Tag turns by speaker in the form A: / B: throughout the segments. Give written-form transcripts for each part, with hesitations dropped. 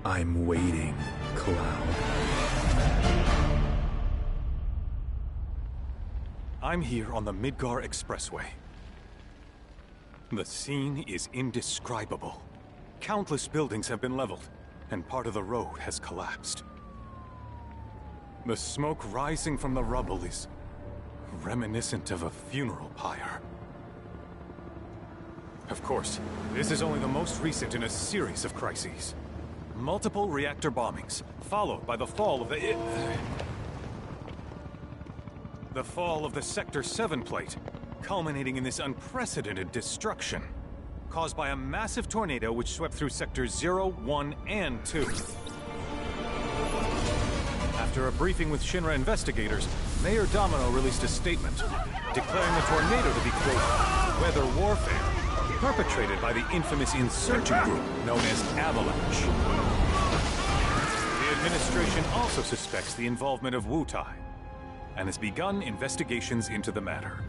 A: I'm waiting, Cloud.
B: I'm here on the Midgar Expressway. The scene is indescribable. Countless buildings have been leveled, and part of the road has collapsed. The smoke rising from the rubble is reminiscent of a funeral pyre. Of course, this is only the most recent in a series of crises. Multiple reactor bombings, followed by the fall of the Sector 7 plate, culminating in this unprecedented destruction, caused by a massive tornado which swept through Sectors 0, 1, and 2. After a briefing with Shinra investigators, Mayor Domino released a statement, declaring the tornado to be, quote, weather warfare, perpetrated by the infamous insurgent group known as Avalanche. The administration also suspects the involvement of Wutai, and has begun investigations into the matter.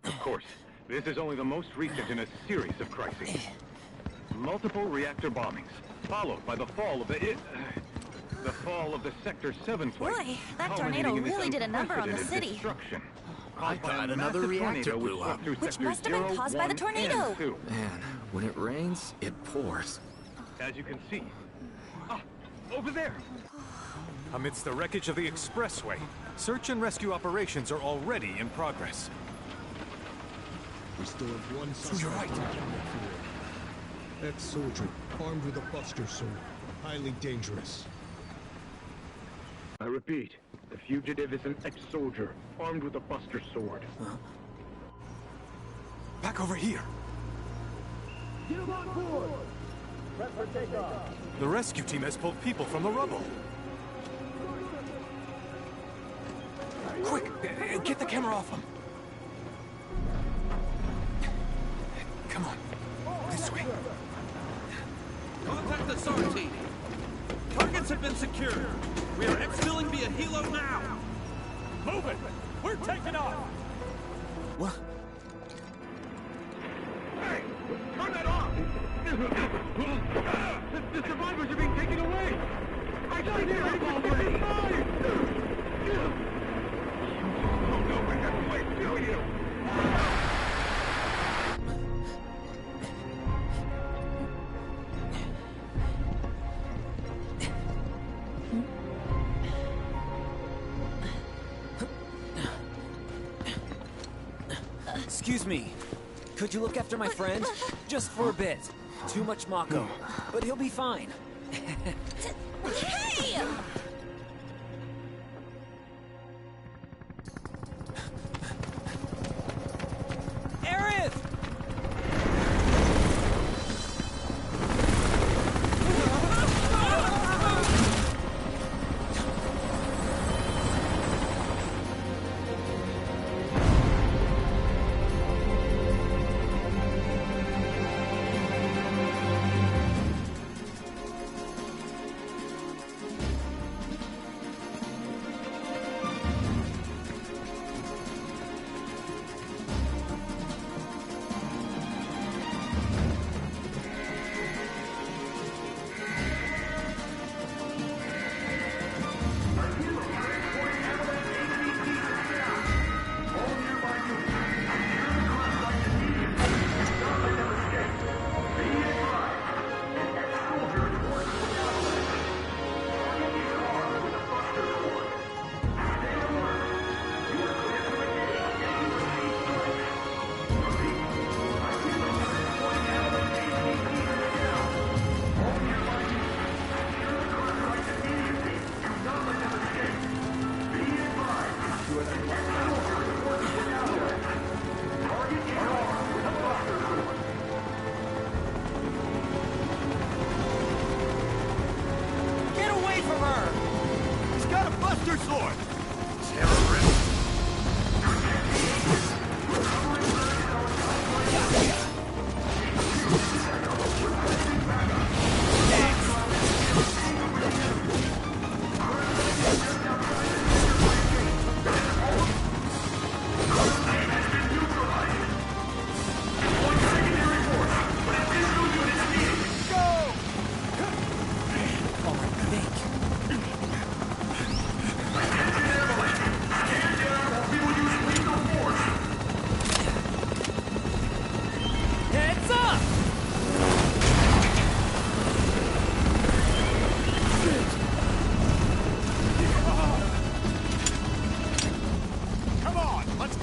B: Of course, this is only the most recent in a series of crises. Multiple reactor bombings, followed by the fall of the Sector 7 plate.
C: Boy, that tornado really did a number on the city.
A: I thought another reactor blew up.
C: Which must have been caused by the tornado.
A: Man, when it rains, it pours.
B: As you can see. Ah, over there! Amidst the wreckage of the expressway, search and rescue operations are already in progress.
D: We still have one suspect.
B: You're right.
D: Ex-soldier, armed with a buster sword. Highly dangerous.
E: I repeat, the fugitive is an ex-soldier, armed with a buster sword.
B: Back over here.
E: Get him on board! Prep for takeoff.
B: The rescue team has pulled people from the rubble. Quick, get the camera off them. Come on, this way.
F: Contact the SAR team. Targets have been secured. We are exfilling via helo now.
B: Move it! We're taking off!
A: What?
E: Hey! Turn that off! The survivors are being taken away! I got it already! Oh no, we're not quite do you!
G: Excuse me. Could you look after my friend? Just for a bit. Too much Mako. But he'll be fine.
C: Hey!
G: Aerith!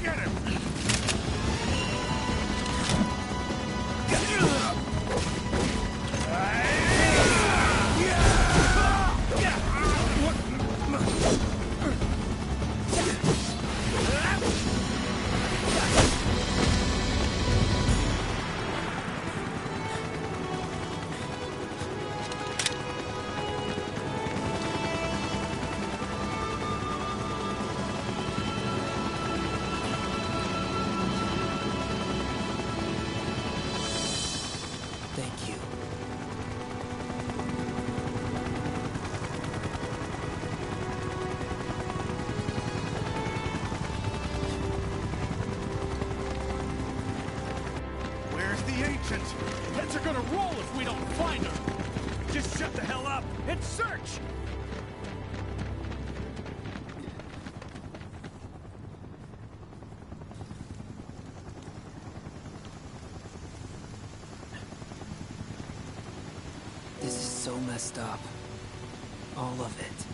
F: Get him!
G: Thank you.
F: Where's the ancient? Heads are gonna roll if we don't find her. Just shut the hell up and search!
G: This is so messed up. All of it.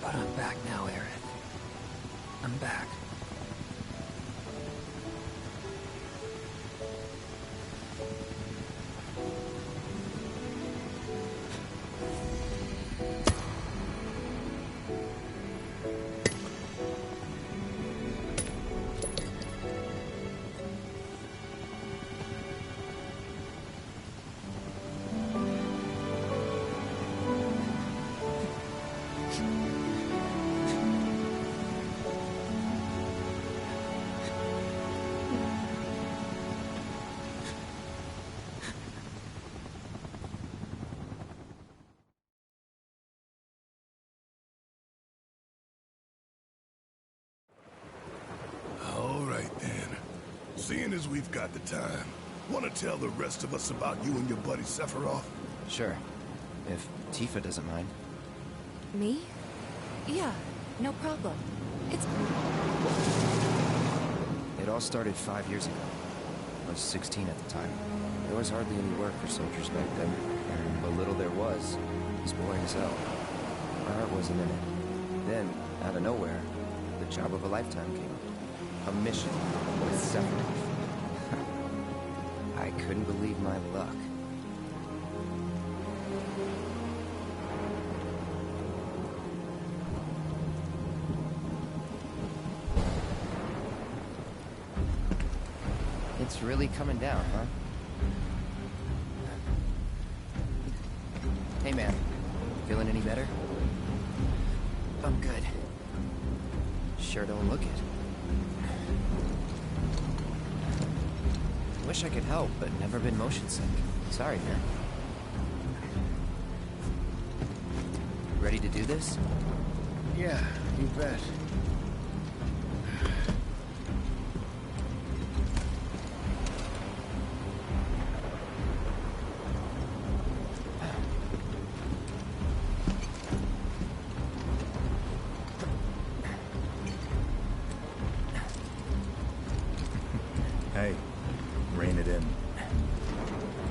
G: But I'm back now, Aerith. I'm back.
H: All right, then. Seeing as we've got the time, want to tell the rest of us about you and your buddy Sephiroth?
I: Sure. If Tifa doesn't mind.
C: Me? Yeah, no problem. It's...
I: It all started 5 years ago. I was 16 at the time. There was hardly any work for soldiers back then, and what little there was boring as hell. My heart wasn't in it. Then, out of nowhere, the job of a lifetime came up. A mission with Sephiroth. I couldn't believe my luck. It's really coming down, huh? Hey, man. Feeling any better? I'm good. Sure don't look it. Wish I could help, but never been motion sick. Sorry, man. Ready to do this?
D: Yeah, you bet.
A: Hey, rein it in.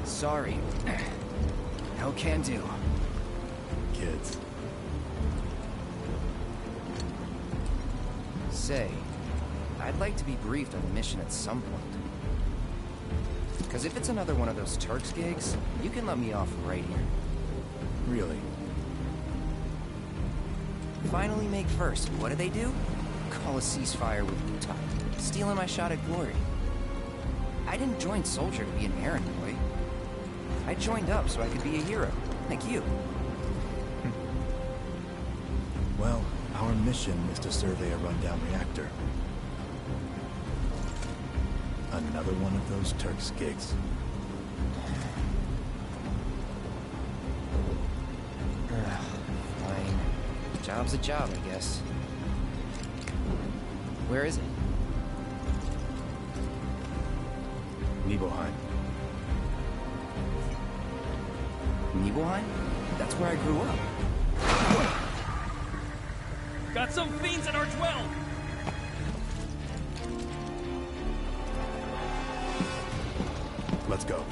I: Sorry. No can do.
A: Kids.
I: Say, I'd like to be briefed on the mission at some point. Because if it's another one of those Turks gigs, you can let me off right here.
A: Really?
I: Finally make first. What do they do? Call a ceasefire with Utah. Stealing my shot at glory. I didn't join Soldier to be an errand boy. I joined up so I could be a hero, like you.
A: Well, our mission is to survey a rundown reactor. Another one of those Turks gigs.
I: Fine. Job's a job, I guess. Where is it?
A: Nibelheim.
I: Nibelheim? That's where I grew up.
F: Got some fiends at our 12!
A: Let's go.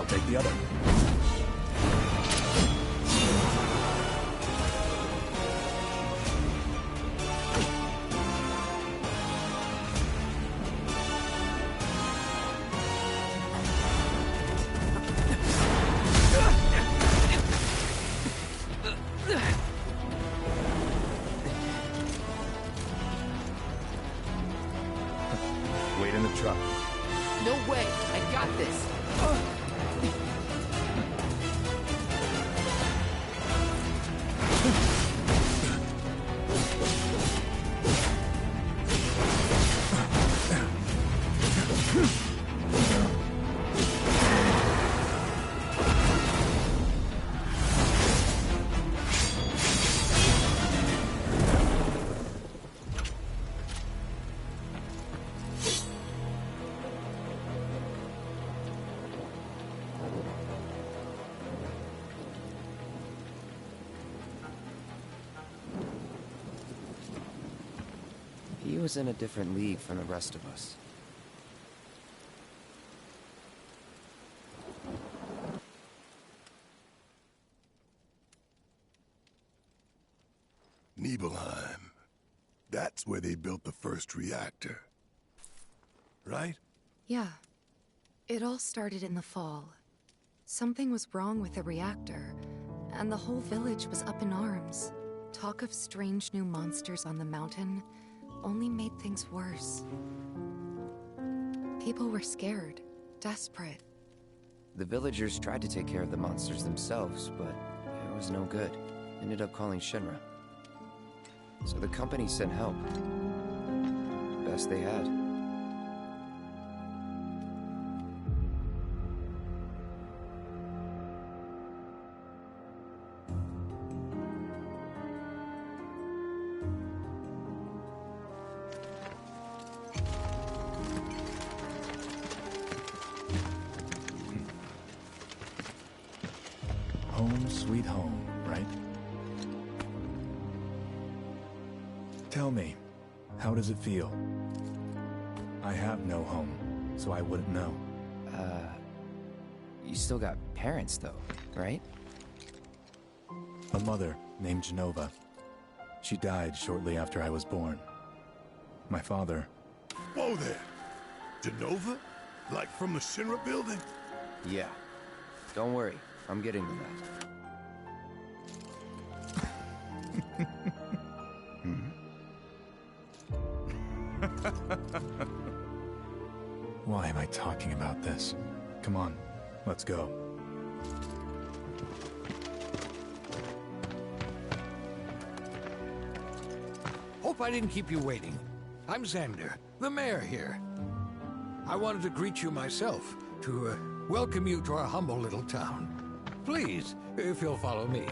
A: I'll take the other. Wait in the truck.
J: No way! I got this!
I: He was in a different league from the rest of us.
H: Nibelheim. That's where they built the first reactor. Right?
C: Yeah. It all started in the fall. Something was wrong with the reactor, and the whole village was up in arms. Talk of strange new monsters on the mountain only made things worse. People were scared, desperate.
I: The villagers tried to take care of the monsters themselves, but it was no good. Ended up calling Shinra. So the company sent help. Best they had.
A: Home sweet home, right? Tell me, how does it feel? I have no home, so I wouldn't know.
I: You still got parents though, right?
A: A mother named Genova. She died shortly after I was born. My father...
H: Whoa there! Genova? Like from the Shinra building?
I: Yeah. Don't worry, I'm getting to that.
A: Why am I talking about this? Come on, let's go.
F: Hope I didn't keep you waiting. I'm Xander, the mayor here. I wanted to greet you myself, to welcome you to our humble little town. Please, if you'll follow me.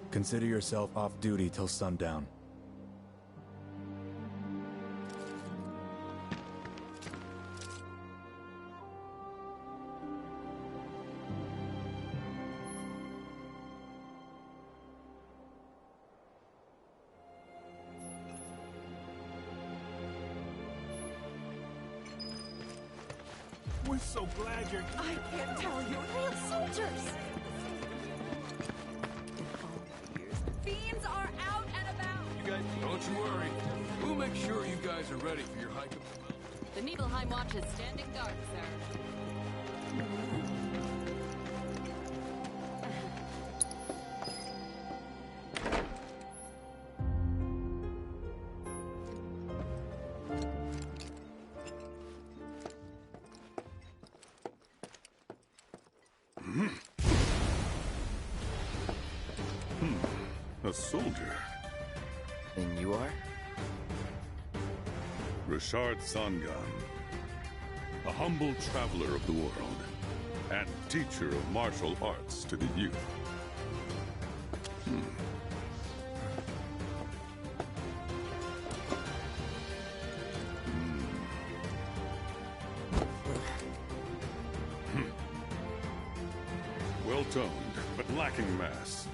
A: Consider yourself off duty till sundown.
H: We're so glad you're...
C: I can't tell you, real soldiers! Fiends are out and about!
K: You guys, don't you worry. We'll make sure you guys are ready for your hike up the mountain.
L: The Nibelheim Watch is standing guard, sir.
H: A soldier.
I: And you are?
H: Richard Sangan. A humble traveler of the world. And teacher of martial arts to the youth. Well-toned, but lacking mass.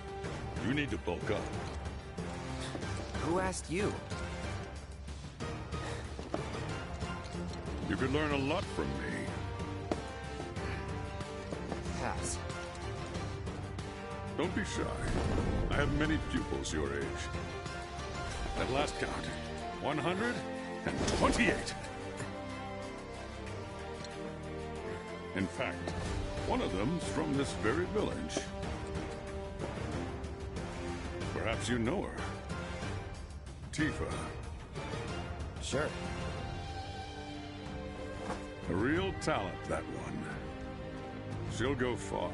H: You need to bulk up.
I: Who asked you?
H: You could learn a lot from me.
I: Pass.
H: Don't be shy. I have many pupils your age. At last count, 128. In fact, one of them's from this very village. Perhaps you know her. Tifa.
I: Sure.
H: A real talent, that one. She'll go far.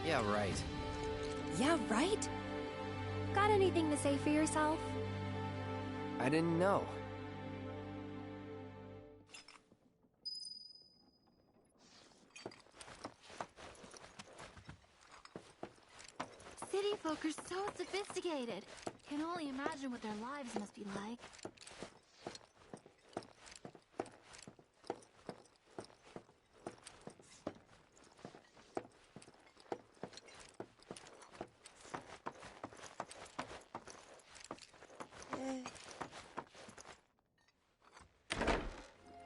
I: Yeah, right.
M: Yeah, right? Got anything to say for yourself?
I: I didn't know.
M: City folk are so sophisticated. Can only imagine what their lives must be like.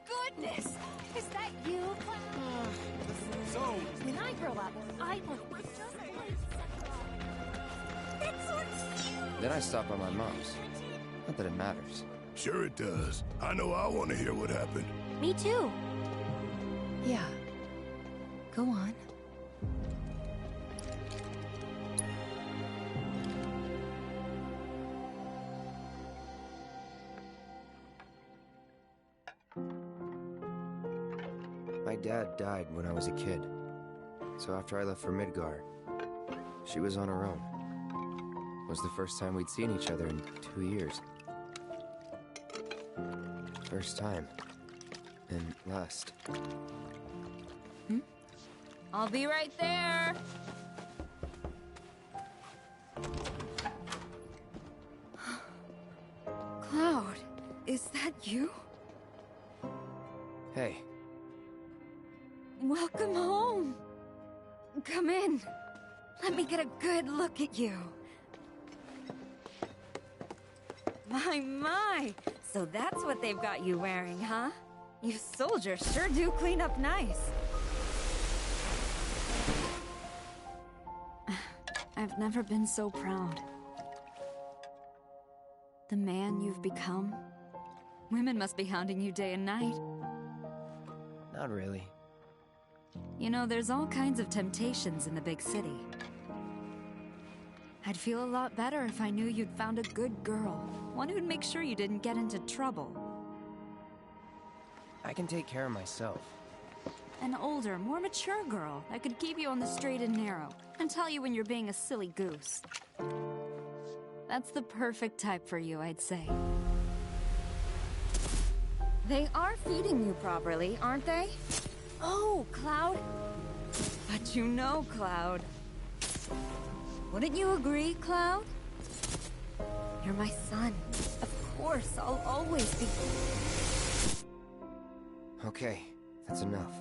M: Goodness! Is that you?
B: So,
M: When I grow up, I want to be just like That's so cute!
I: Then I stopped by my mom's. Not that it matters.
N: Sure it does. I know I want to hear what happened.
M: Me too.
C: Yeah. Go on.
I: My dad died when I was a kid. So after I left for Midgar, she was on her own. It was the first time we'd seen each other in 2 years. First time. And last.
M: I'll be right there.
C: Cloud, is that you?
I: Hey.
C: Welcome home. Come in. Let me get a good look at you.
O: My. So that's what they've got you wearing, huh? You soldiers sure do clean up nice. I've never been so proud. The man you've become. Women must be hounding you day and night.
I: Not really.
O: You know, there's all kinds of temptations in the big city. I'd feel a lot better if I knew you'd found a good girl. One who'd make sure you didn't get into trouble.
I: I can take care of myself.
O: An older, more mature girl that could keep you on the straight and narrow and tell you when you're being a silly goose. That's the perfect type for you, I'd say. They are feeding you properly, aren't they? Oh, Cloud. But you know, Cloud. Wouldn't you agree, Cloud? You're my son. Of course, I'll always be...
I: Okay, that's enough.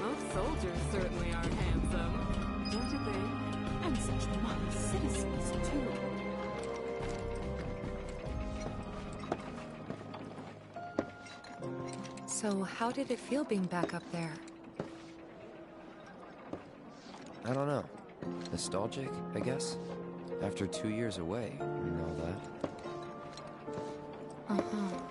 L: Most soldiers certainly are handsome, don't you think?
O: And such model citizens, too.
C: So, how did it feel being back up there?
I: I don't know. Nostalgic, I guess? After 2 years away and all that.
C: Uh-huh.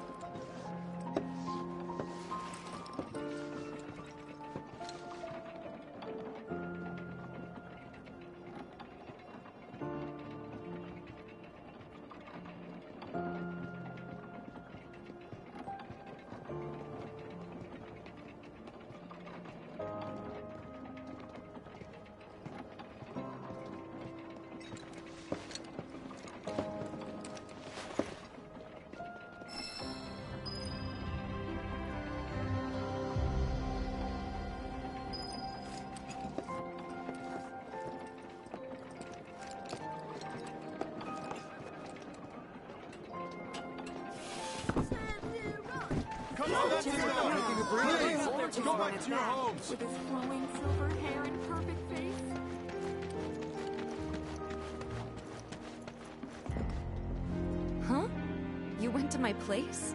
L: just
K: Go back
L: wanted
K: to your
L: that.
K: homes.
L: With his flowing silver hair and perfect face.
C: Huh? You went to my place?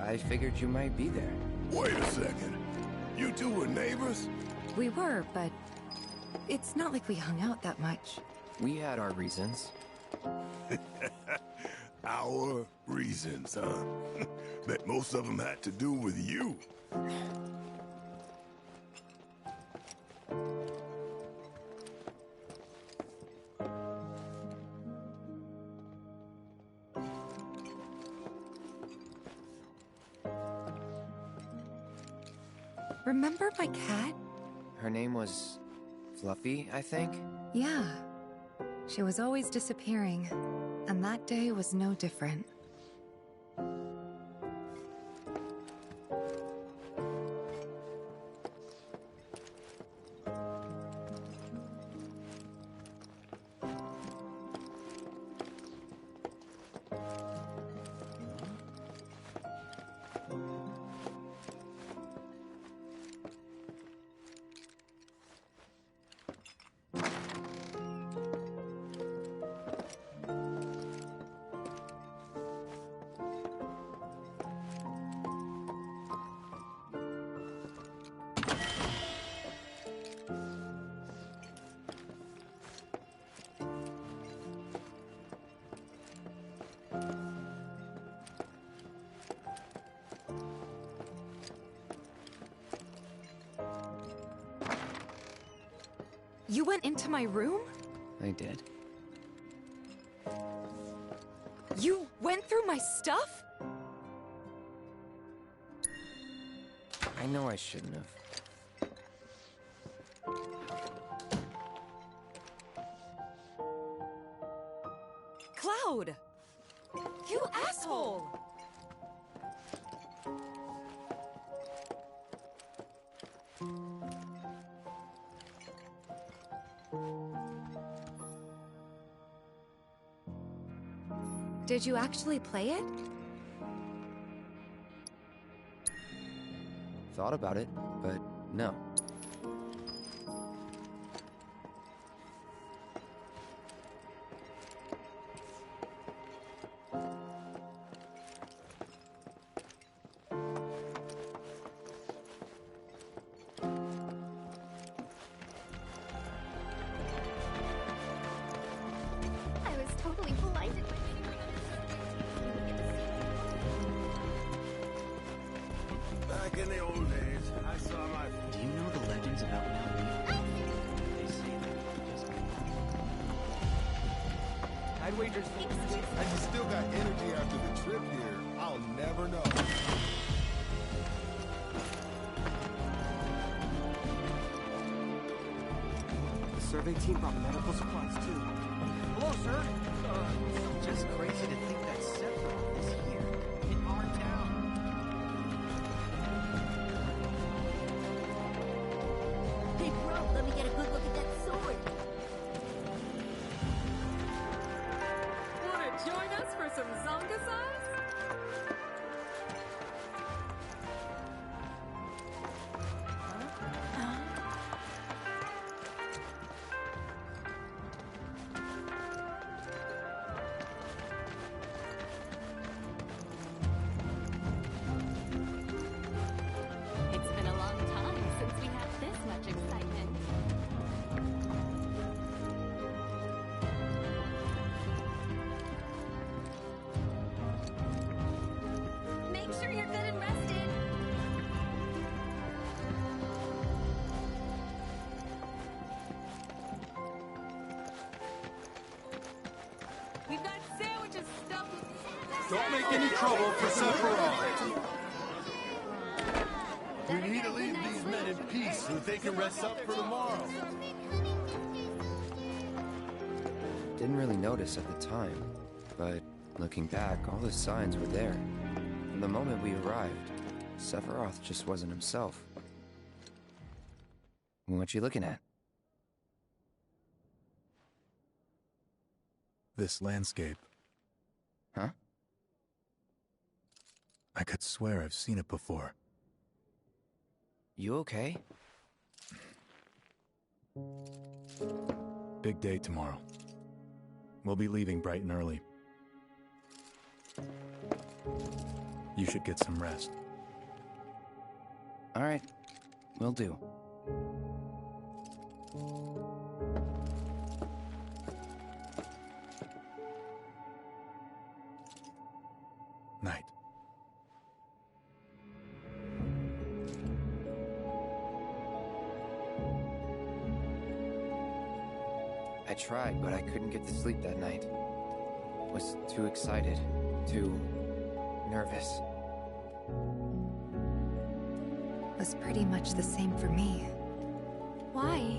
I: I figured you might be there.
N: Wait a second. You two were neighbors?
C: We were, but it's not like we hung out that much.
I: We had our reasons.
N: Our reasons, huh? Bet most of them had to do with you.
C: Remember my cat?
I: Her name was Fluffy, I think?
C: Yeah. She was always disappearing, and that day was no different. You went into my room?
I: I did.
C: You went through my stuff?
I: I know I shouldn't have.
C: Cloud! You asshole! Did you actually play it?
I: Thought about it, but no.
M: I was totally blinded by
N: Back in the old days, I saw my...
G: Do you know the legends about Mount Leaf? They say that it just... I'd wager...
P: And you still got energy after the trip here. I'll never know.
G: The survey team brought medical supplies too. Hello, sir. Just crazy to think that Sephiroth is here, in our town.
M: Hey bro, let me get a good look at that sword.
L: Wanna join us for some zonga size? It's been a long time since we had this much excitement.
M: Make sure you're good and rested.
L: We've got sandwiches stuffed with...
K: Don't make any trouble for Sephiroth.
P: We need to leave these men in peace so that they can rest up for tomorrow.
I: Didn't really notice at the time, but looking back, all the signs were there. From the moment we arrived, Sephiroth just wasn't himself. What you looking at?
A: This landscape.
I: Huh?
A: I could swear I've seen it before.
I: You okay?
A: Big day tomorrow. We'll be leaving bright and early. You should get some rest.
I: All right. Will do.
A: Night.
I: I tried, but I couldn't get to sleep that night. Was too excited, too nervous.
C: Was pretty much the same for me. Why?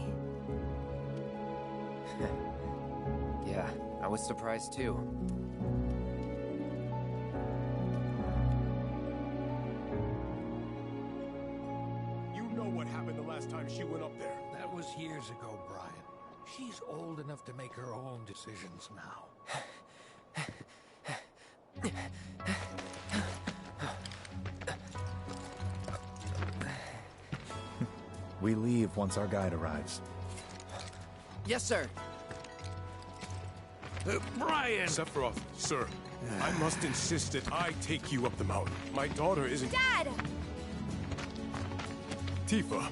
I: Yeah, I was surprised too.
P: You know what happened the last time she went up there.
F: That was years ago, Brian. She's old enough to make her own decisions now.
A: We leave once our guide arrives.
J: Yes, sir.
P: Brian! Sephiroth, sir, I must insist that I take you up the mountain. My daughter isn't...
O: Dad!
P: Tifa,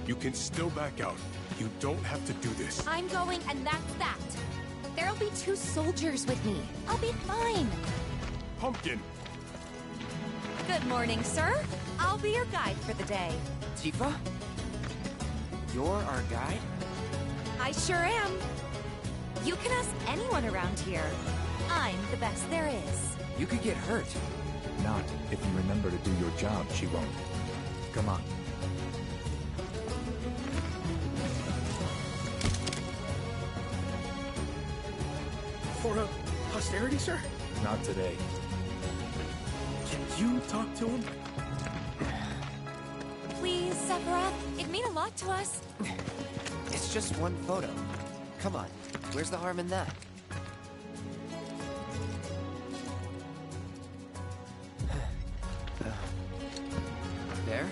P: you can still back out. You don't have to do this.
O: I'm going, and that's that.
C: There'll be 2 soldiers with me. I'll be fine.
P: Pumpkin!
O: Good morning, sir. I'll be your guide for the day.
I: Tifa? You're our guide?
O: I sure am. You can ask anyone around here. I'm the best there is.
I: You could get hurt.
A: Not if you remember to do your job, she won't. Come on.
G: For posterity, sir?
A: Not today.
G: Can you talk to him?
O: Please, Sephiroth. It'd mean a lot to us.
I: It's just one photo. Come on, where's the harm in that? There?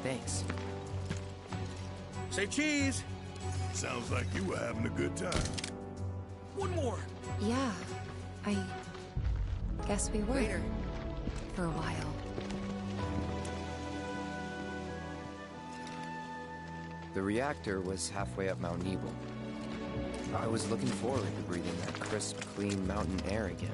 I: Thanks.
G: Say cheese!
N: Sounds like you were having a good time.
G: One more!
C: Yeah, I guess we were.
I: Later.
C: For a while.
I: The reactor was halfway up Mount Nebel. I was looking forward to breathing that crisp, clean mountain air again.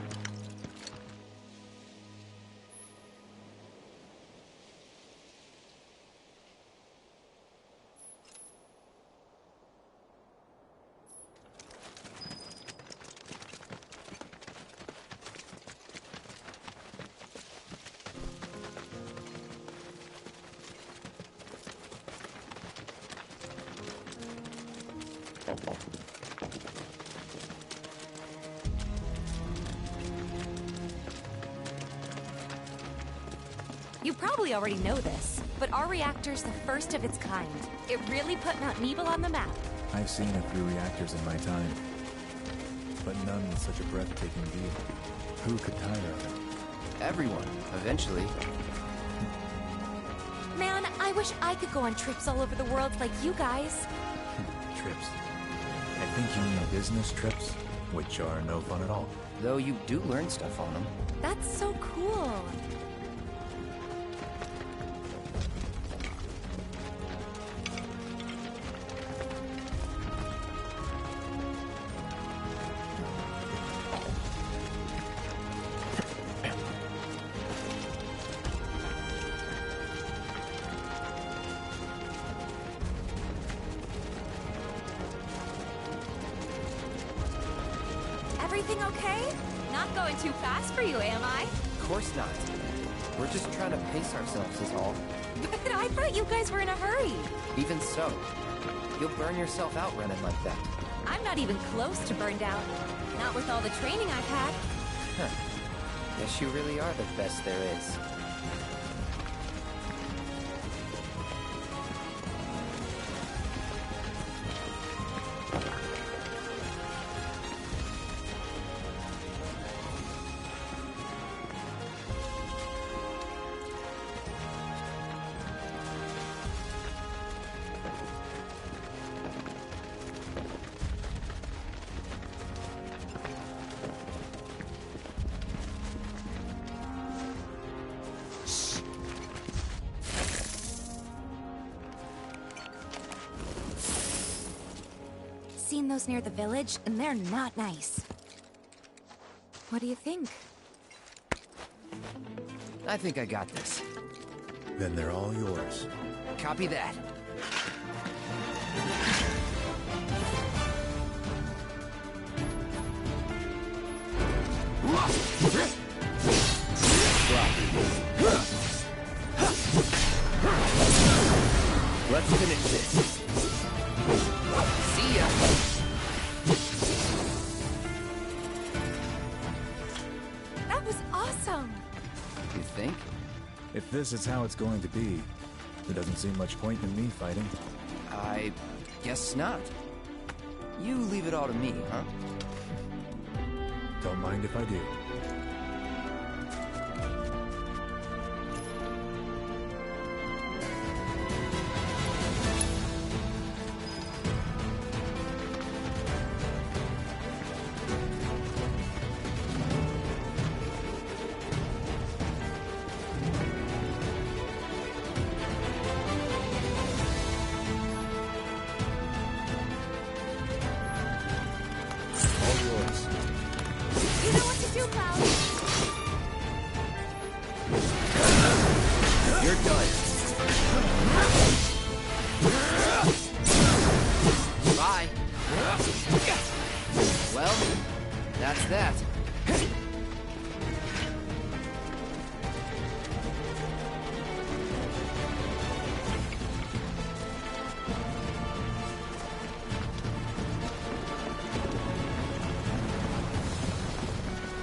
O: You probably already know this, but our reactor's the first of its kind. It really put Mount Nebel on the map.
A: I've seen a few reactors in my time, but none with such a breathtaking view. Who could tire of it?
I: Everyone, eventually.
O: Man, I wish I could go on trips all over the world like you guys.
A: Trips. I think you mean business trips, which are no fun at all.
I: Though you do learn stuff on them.
O: That's so cool. Everything okay? Not going too fast for you, am I?
I: Of course not. We're just trying to pace ourselves is all.
O: But I thought you guys were in a hurry.
I: Even so, you'll burn yourself out running like that.
O: I'm not even close to burned out. Not with all the training I've had.
I: Huh. Guess you really are the best there is.
C: casinos near the village, and they're not nice. What do you think?
I: I think I got this.
A: Then they're all yours.
I: Copy that. Let's finish this. See ya.
C: That was awesome!
I: You think?
A: If this is how it's going to be, there doesn't seem much point in me fighting.
I: I guess not. You leave it all to me, huh?
A: Don't mind if I do.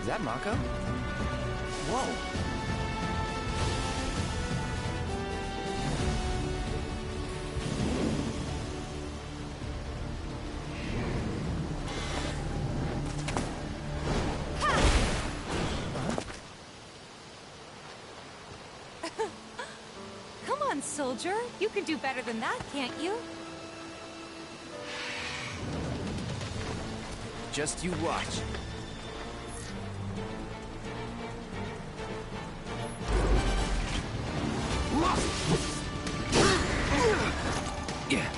I: Is that Mako? Whoa!
C: Come on, soldier. You can do better than that, can't you?
I: Just you watch. Yeah.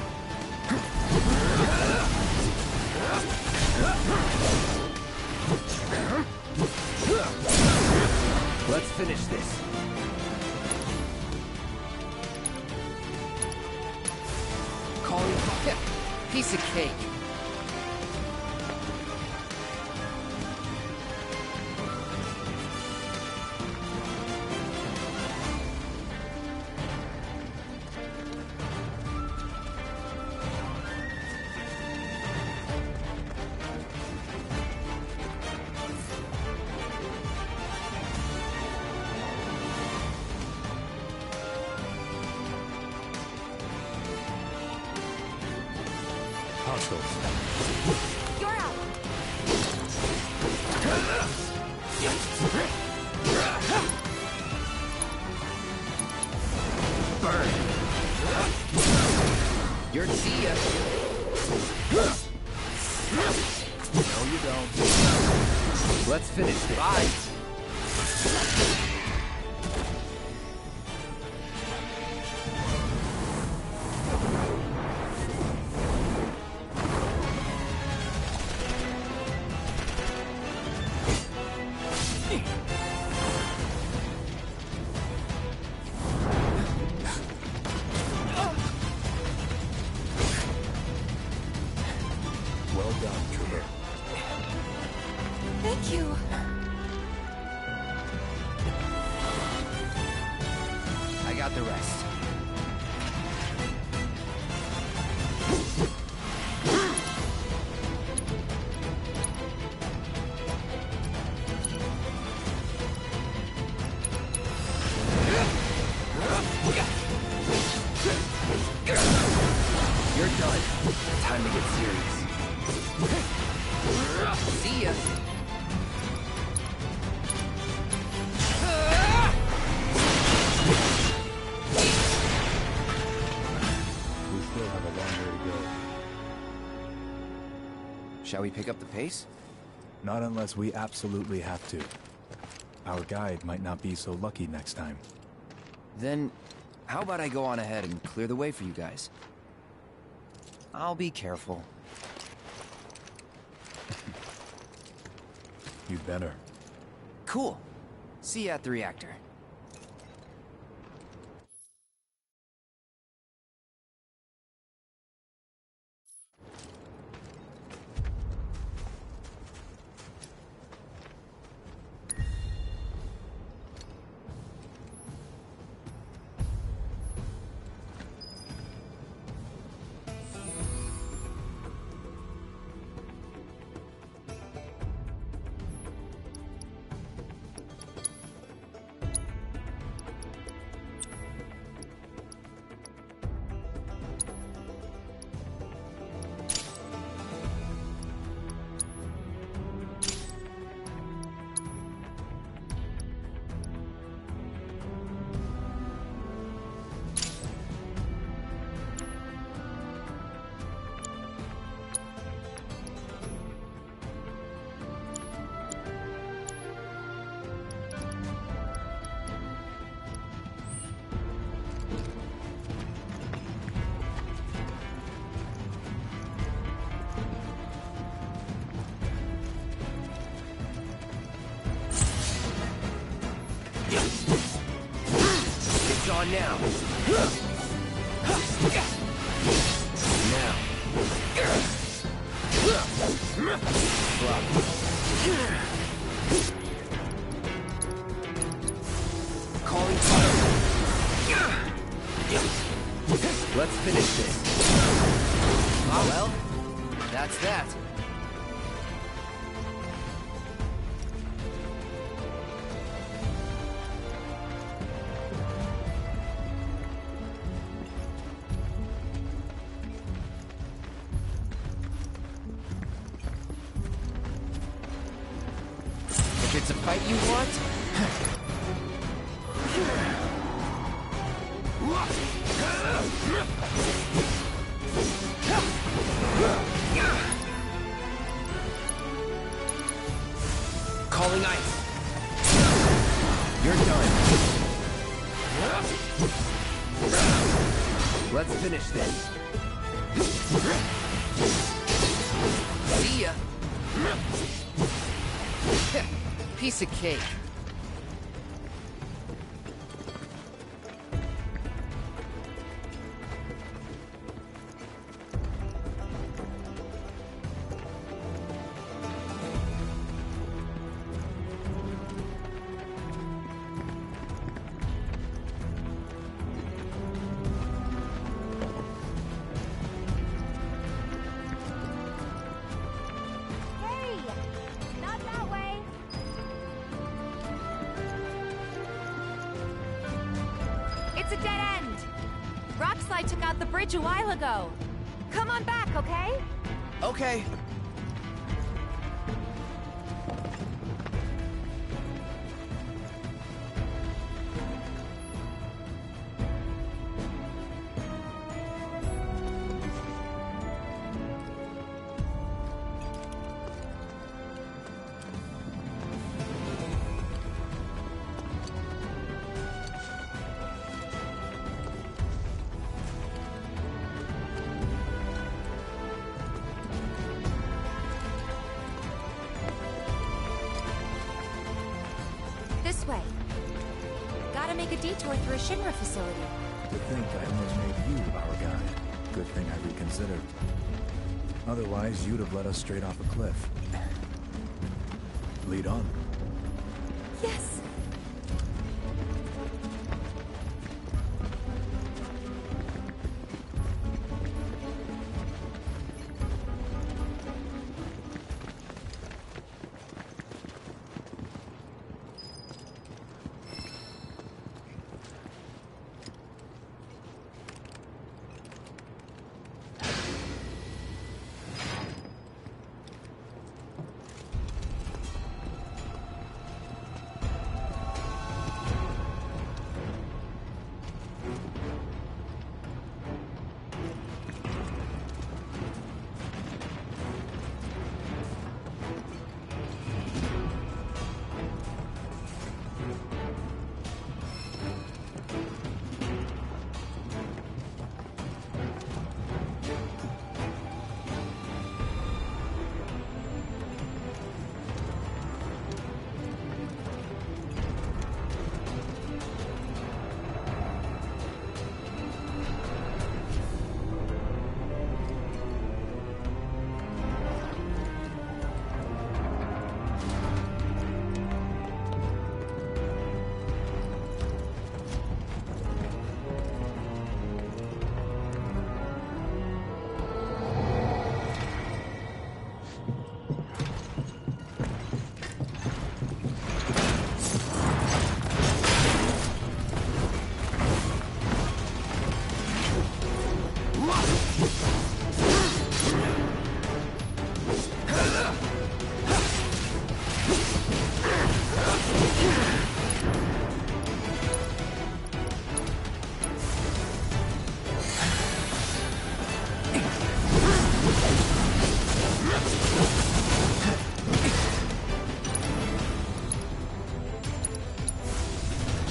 I: Let's finish this. Calling piece of cake.
C: You're out.
I: Burn. You're see ya. No, you don't. Let's finish this. Bye.
A: Well done, Trooper.
C: Thank you.
I: I got the rest. You're done. Time to get serious. See ya.
A: We still have a long way to go.
I: Shall we pick up the pace?
A: Not unless we absolutely have to. Our guide might not be so lucky next time.
I: Then, how about I go on ahead and clear the way for you guys? I'll be careful.
A: You'd better.
J: Cool. See you at the reactor. It's on now. Now. Calling fire. Let's finish this. Oh, well, that's that. If it's a fight you want... Calling ice. You're done. Let's finish this. See ya. Piece of cake.
O: Hey! Not that way! It's a dead end! Rockslide took out the bridge a while ago. Come on back, okay?
J: Okay.
O: This way. Gotta make a detour through a Shinra facility.
A: To think I almost made you our guide. Good thing I reconsidered. Otherwise, you'd have led us straight off a cliff. Lead on.
O: Yes!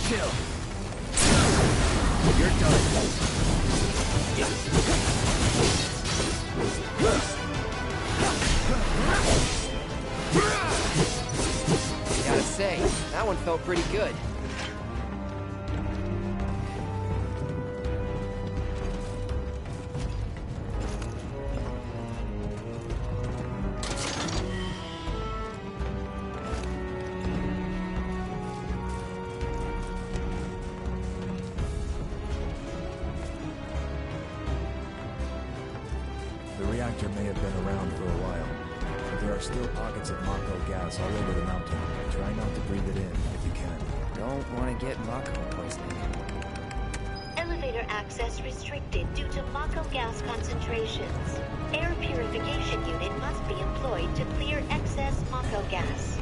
J: Chill. You're done. Gotta say, that one felt pretty good.
A: The reactor may have been around for a while, but there are still pockets of Mako gas all over the mountain. Try not to breathe it in if you can.
I: Don't want to get Mako poisoning.
Q: Elevator access restricted due to Mako gas concentrations. Air purification unit must be employed to clear excess Mako gas.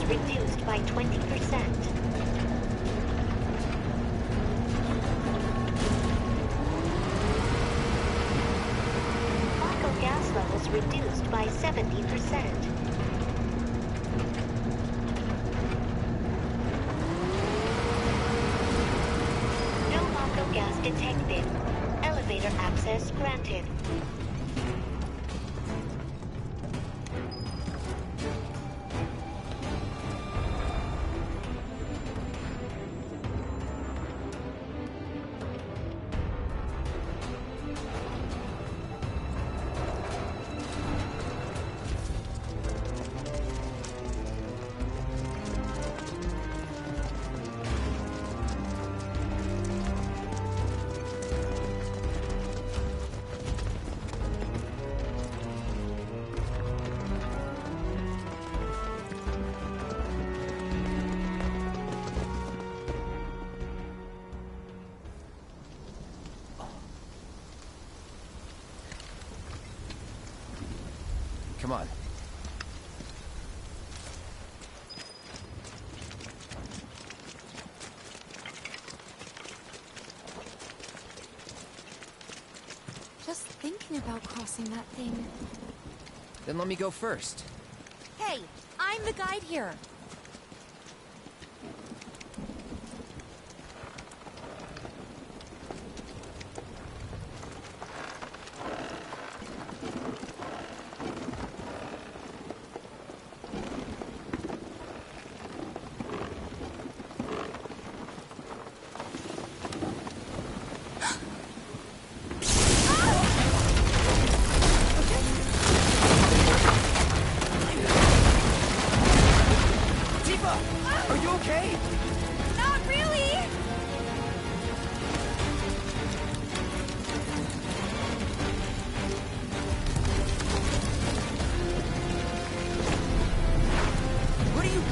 Q: Reduced by 20%. Mako gas levels reduced by 70%. No Mako gas detected. Elevator access granted.
J: Come on.
C: Just thinking about crossing that thing.
J: Then let me go first.
O: Hey, I'm the guide here.
J: Are you okay?
O: Not really!
J: What are you...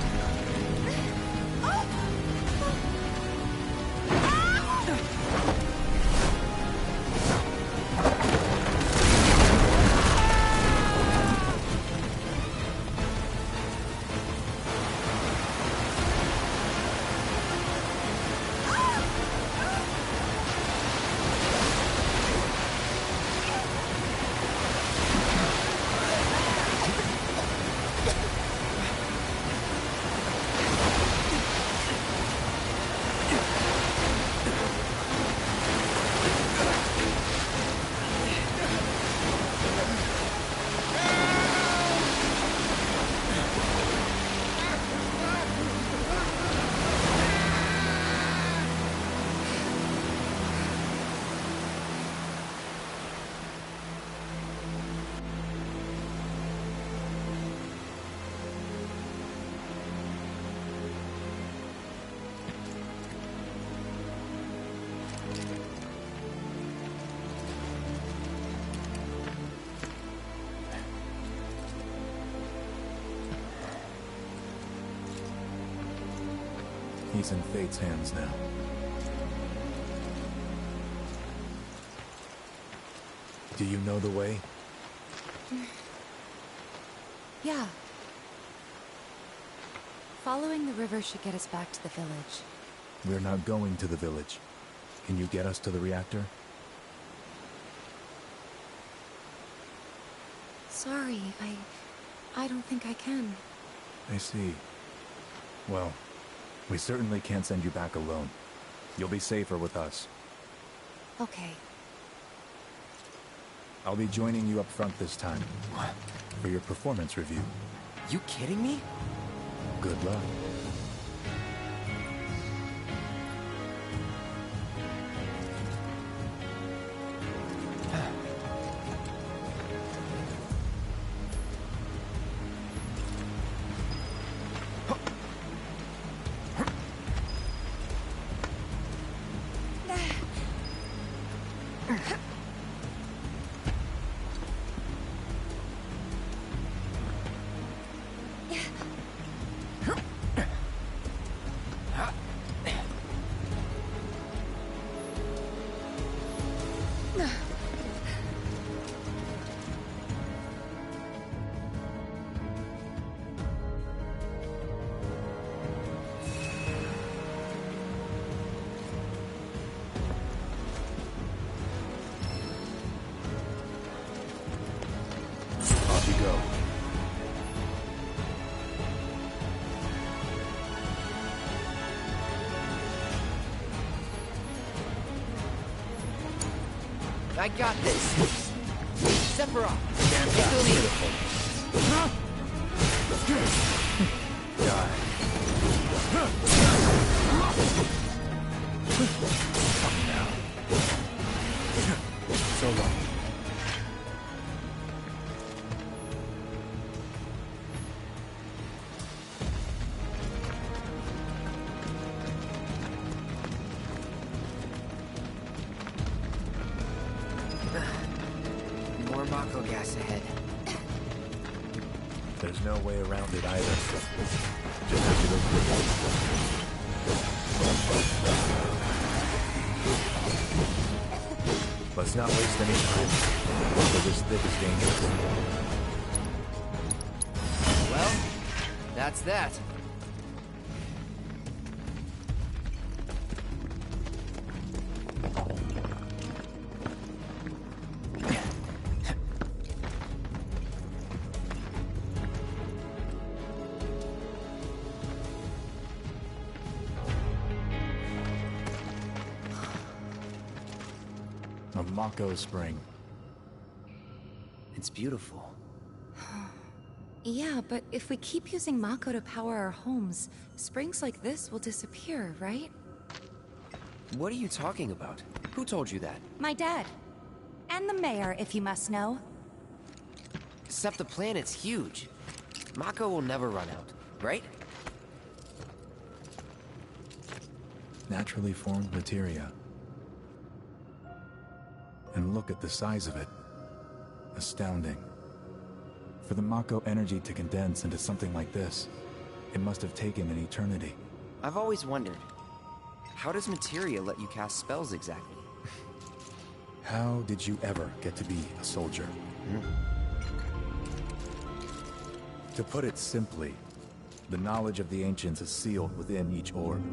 A: He's in Fate's hands now. Do you know the way?
C: Yeah. Following the river should get us back to the village.
A: We're not going to the village. Can you get us to the reactor?
C: Sorry, I don't think I can.
A: I see. Well, we certainly can't send you back alone. You'll be safer with us.
C: Okay.
A: I'll be joining you up front this time. For your performance review.
J: You kidding me?
A: Good luck. Off you go.
J: I got this. Sephiroth.
A: Stand
J: Take the
A: back,
J: lead.
A: Come now. So long.
J: More Mako gas ahead.
A: There's no way around it either. Just as you look Let's not waste any time. Water this thick is dangerous.
J: Well, that's that.
A: A Mako spring.
J: It's beautiful.
C: Yeah, but if we keep using Mako to power our homes, springs like this will disappear, right?
J: What are you talking about? Who told you that?
O: My dad. And the mayor, if you must know.
J: Except the planet's huge. Mako will never run out, right?
A: Naturally formed materia. And look at the size of it. Astounding. For the Mako energy to condense into something like this, it must have taken an eternity.
J: I've always wondered, how does materia let you cast spells exactly?
A: How did you ever get to be a soldier? To put it simply, the knowledge of the ancients is sealed within each orb.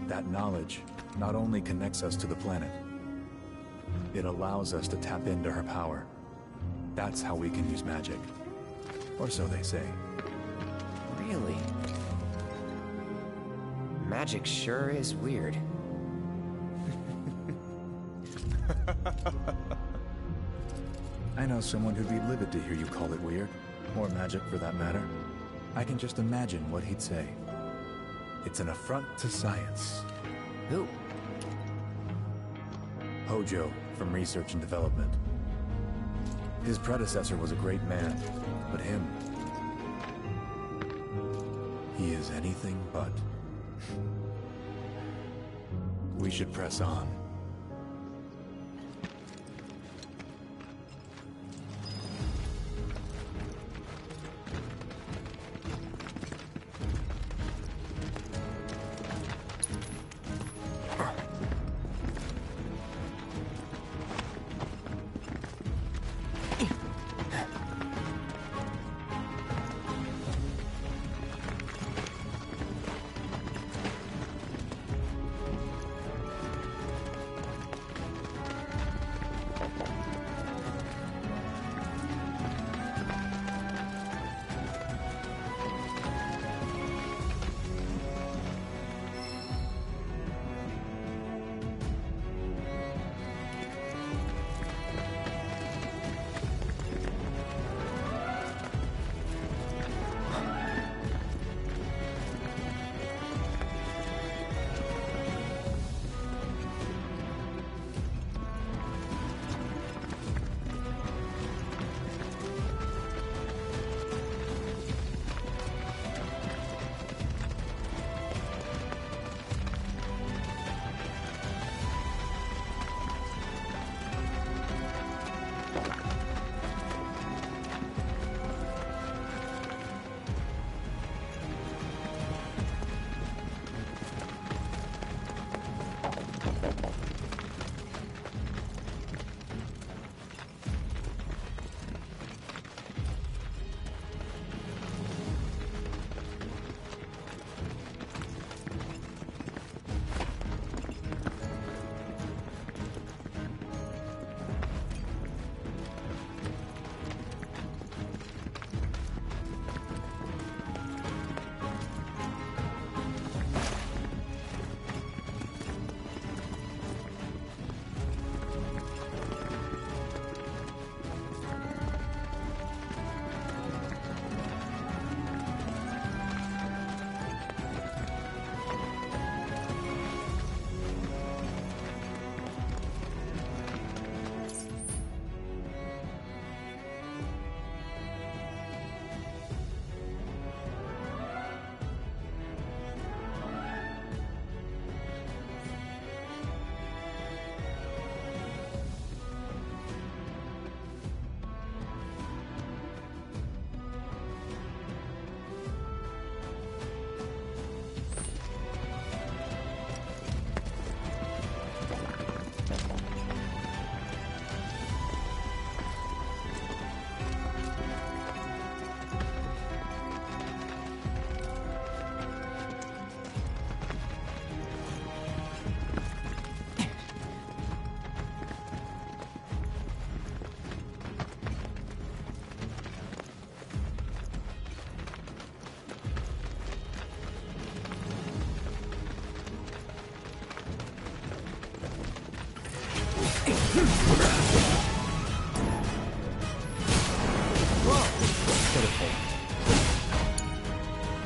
A: That knowledge not only connects us to the planet, it allows us to tap into her power. That's how we can use magic. Or so they say.
J: Really? Magic sure is weird.
A: I know someone who'd be livid to hear you call it weird, or magic for that matter. I can just imagine what he'd say. It's an affront to science.
J: Who?
A: Hojo, from Research and Development. His predecessor was a great man, but him... he is anything but. We should press on.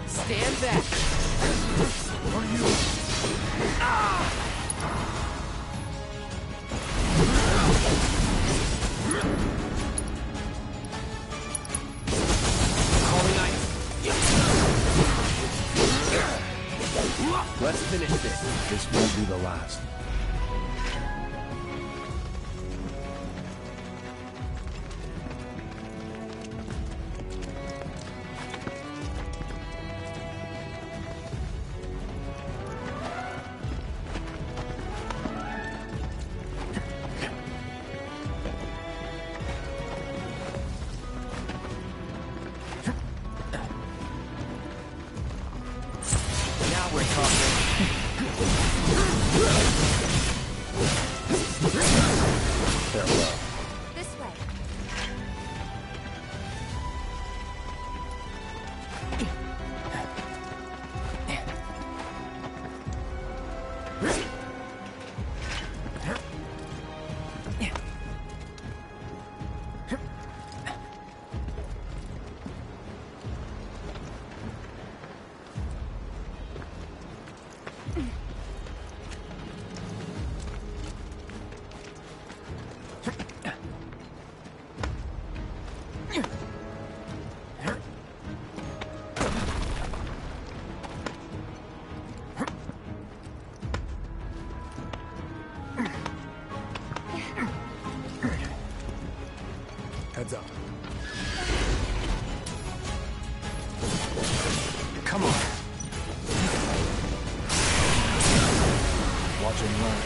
J: Stand back.
N: Are you?
J: Calling ice. Let's finish this.
A: This won't be the last.
J: Now we're talking.
A: Farewell.
O: This way.
A: Heads up.
B: Come on.
A: Watch and learn.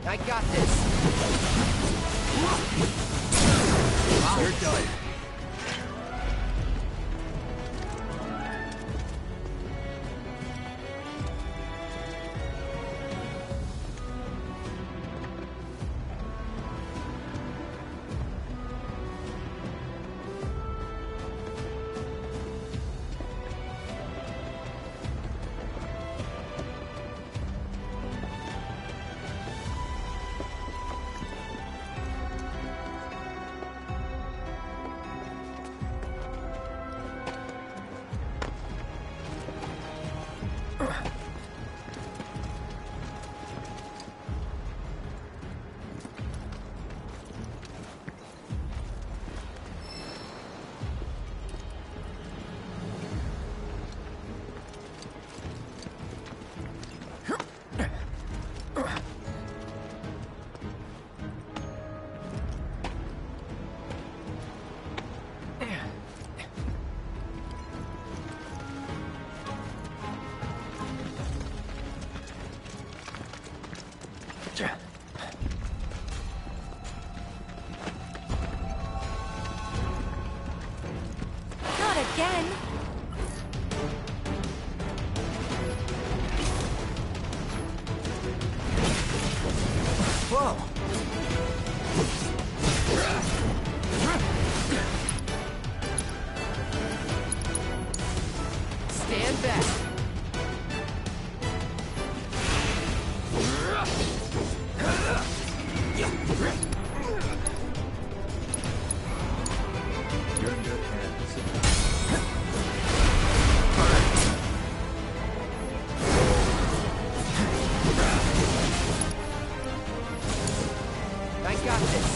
J: I got this.
N: You're done.
O: Not again.
J: Whoa. Stand back.
A: You're in good hands.
J: I got this.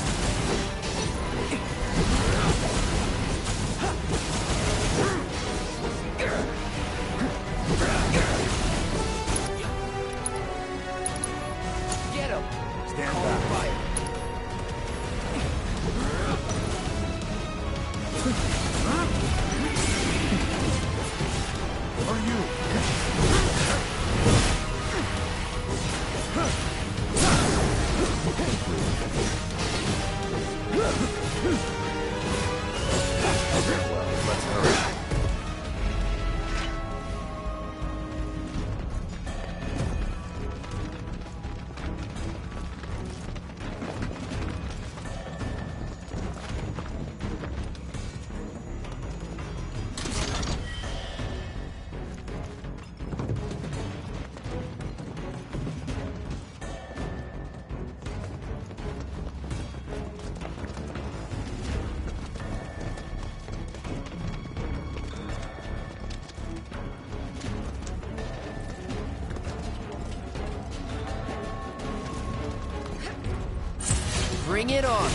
J: Bring it on!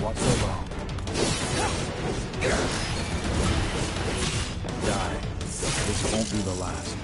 A: Watch the long. Die. This won't be the last.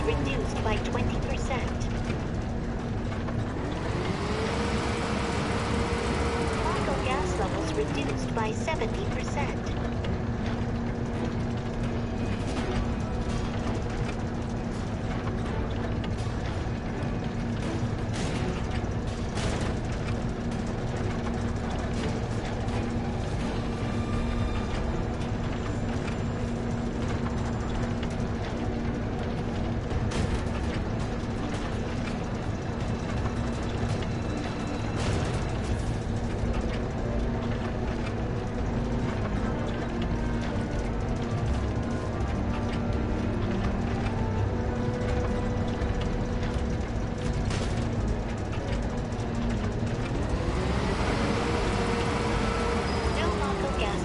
Q: Reduced by 20%. Mako gas levels reduced by 70%.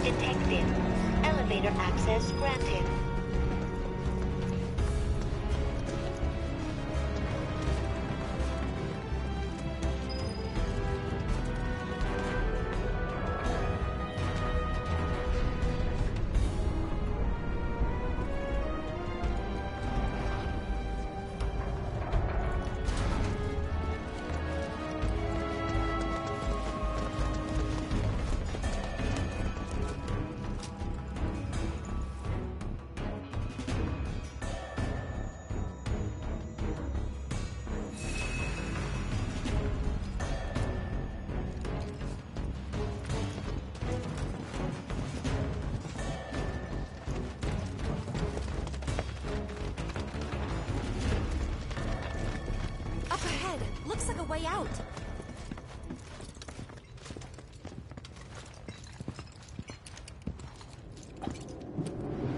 Q: Detected. Elevator access granted.
O: Looks like a way out.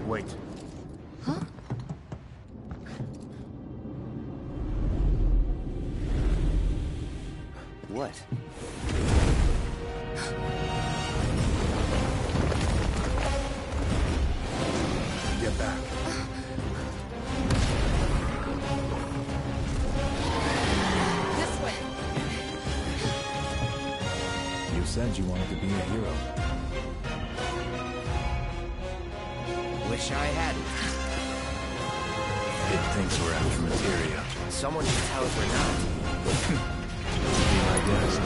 A: Wait.
C: Huh?
I: What?
A: Get back. You said you wanted to be a hero.
J: Wish I hadn't.
A: It thinks we're after materia.
J: Someone should tell us we're not.
A: Be my guest.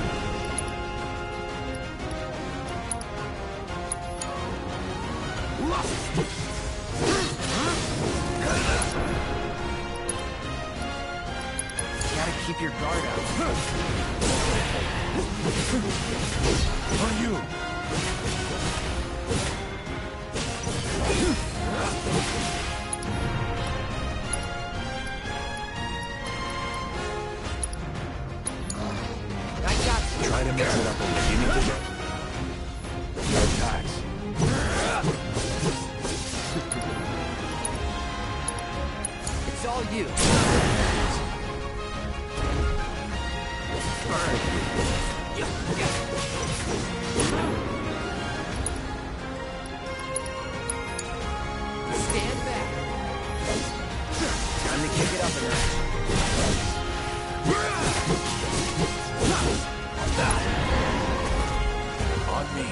J: Gotta keep your guard out.
A: On you!
J: I got you.
A: Try to mix it up a little.
J: It's all you. Stand back. Time to kick it up a notch. On me.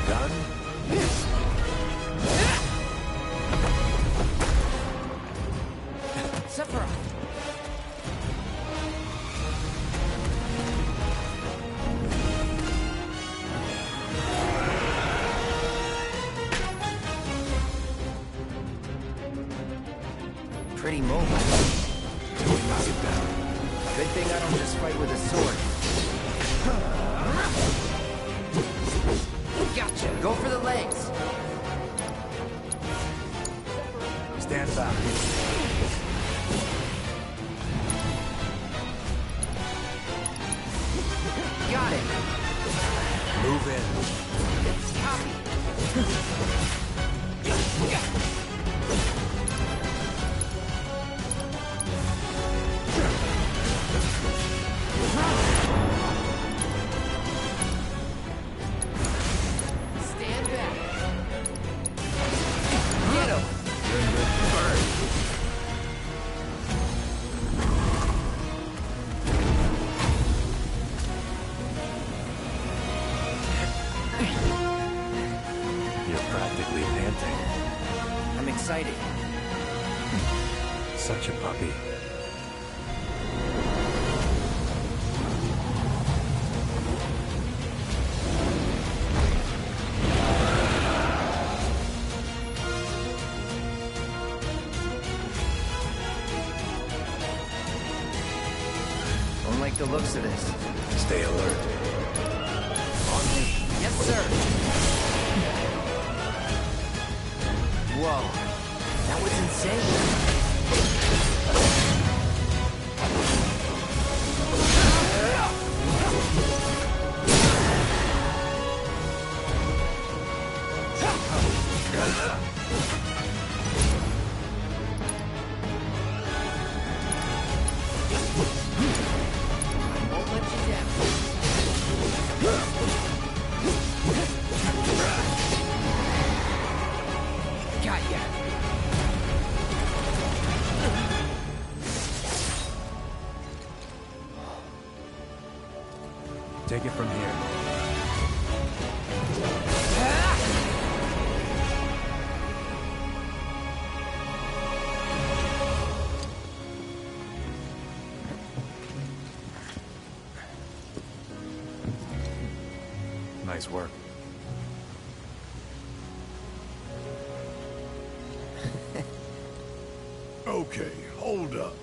J: Done. Sephiroth. Pretty mobile.
A: Till we knock it down.
J: Good thing I don't just fight with a sword. Gotcha. Go for the legs.
A: Stand back.
J: Got it.
A: Move in.
J: Copy. Stand back. Get him. Burn.
A: You're practically panting.
J: I'm excited.
A: Such a puppy.
J: Don't like the looks of this.
A: Stay alert.
J: On me. Yes, sir. Whoa. That was insane. Won't let you down. Got ya.
A: Take it from here. Nice work.
N: Okay, hold up.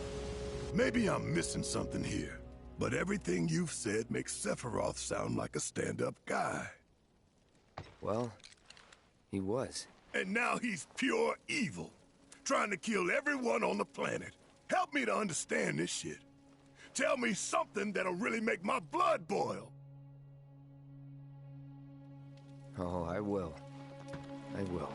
N: Maybe I'm missing something here, but everything you've said makes Sephiroth sound like a stand-up guy.
I: Well, he was.
N: And now he's pure evil, trying to kill everyone on the planet. Help me to understand this shit. Tell me something that'll really make my blood boil.
I: Oh, I will. I will.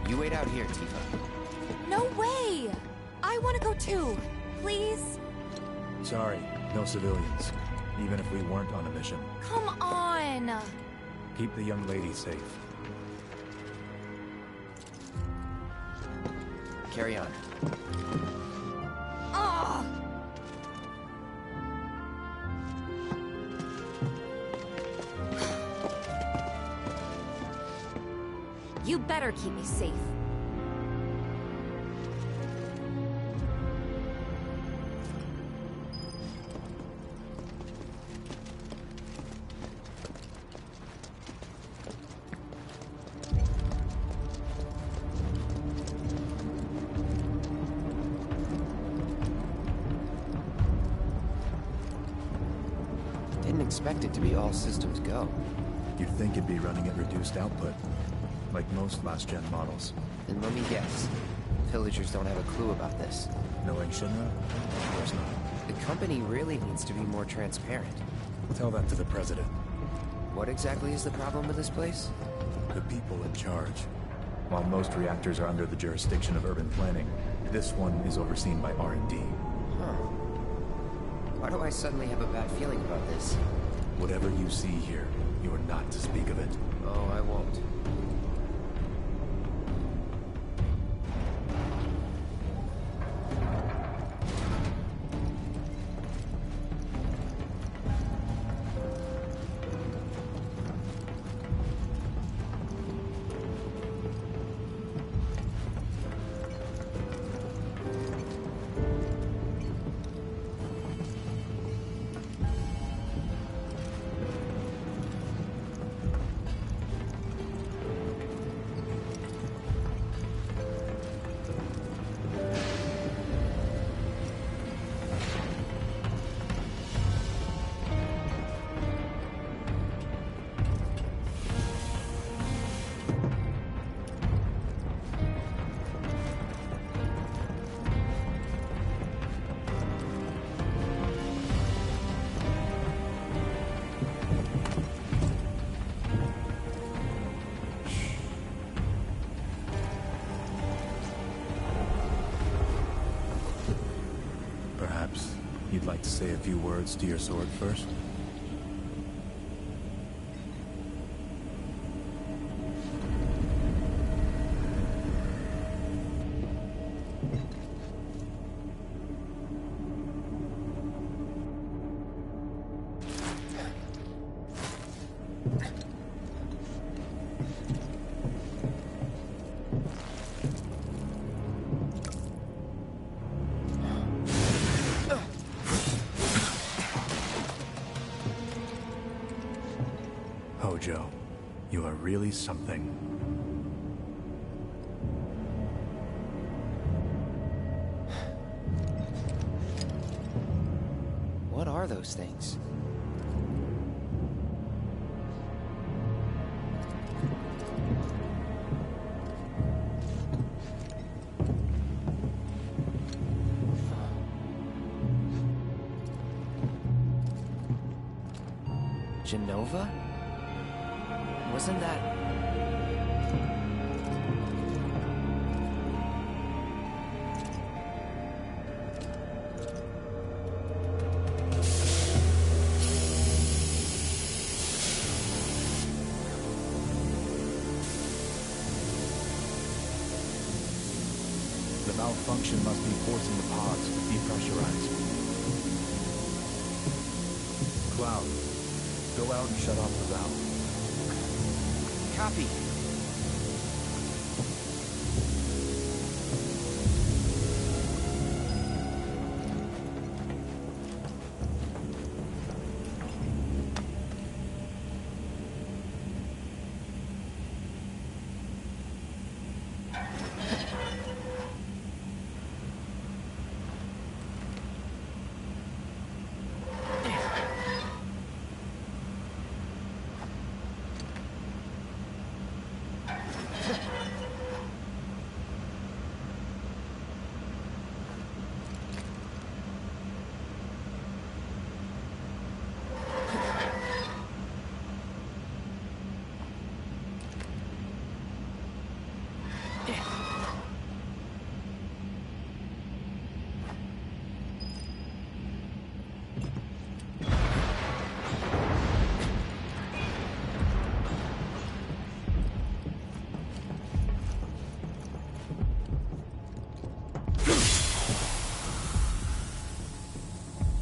J: You wait out here, Tifa.
O: No way! I want to go too. Please?
A: Sorry, no civilians. Even if we weren't on a mission.
O: Come on!
A: Keep the young lady safe.
J: Carry on.
O: Ugh! You better keep me safe.
J: Didn't expect it to be all systems go.
A: You'd think it'd be running at reduced output, like most last-gen models.
J: Then let me guess. Villagers don't have a clue about this.
A: Knowing Shinra? Of course not.
J: The company really needs to be more transparent.
A: Tell that to the president.
J: What exactly is the problem with this place?
A: The people in charge. While most reactors are under the jurisdiction of urban planning, this one is overseen by R&D.
J: Huh. Why do I suddenly have a bad feeling about this?
A: Whatever you see here, you are not to speak of it.
J: Oh, I won't.
A: You'd like to say a few words to your sword first? Hojo, you are really something.
J: What are those things? Genova? Wasn't that...
A: The malfunction must be forcing the pods to depressurize. Cloud, go out and shut off the valve.
J: Copy.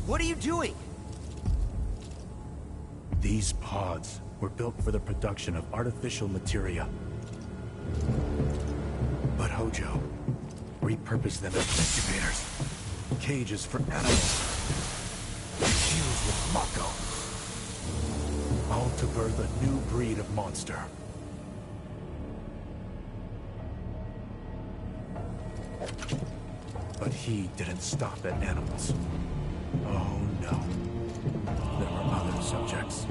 J: What are you doing?
A: These pods were built for the production of artificial materia. But Hojo repurposed them as incubators, cages for animals, infused with Mako, all to birth a new breed of monster. But he didn't stop at animals. Oh no. There were other subjects.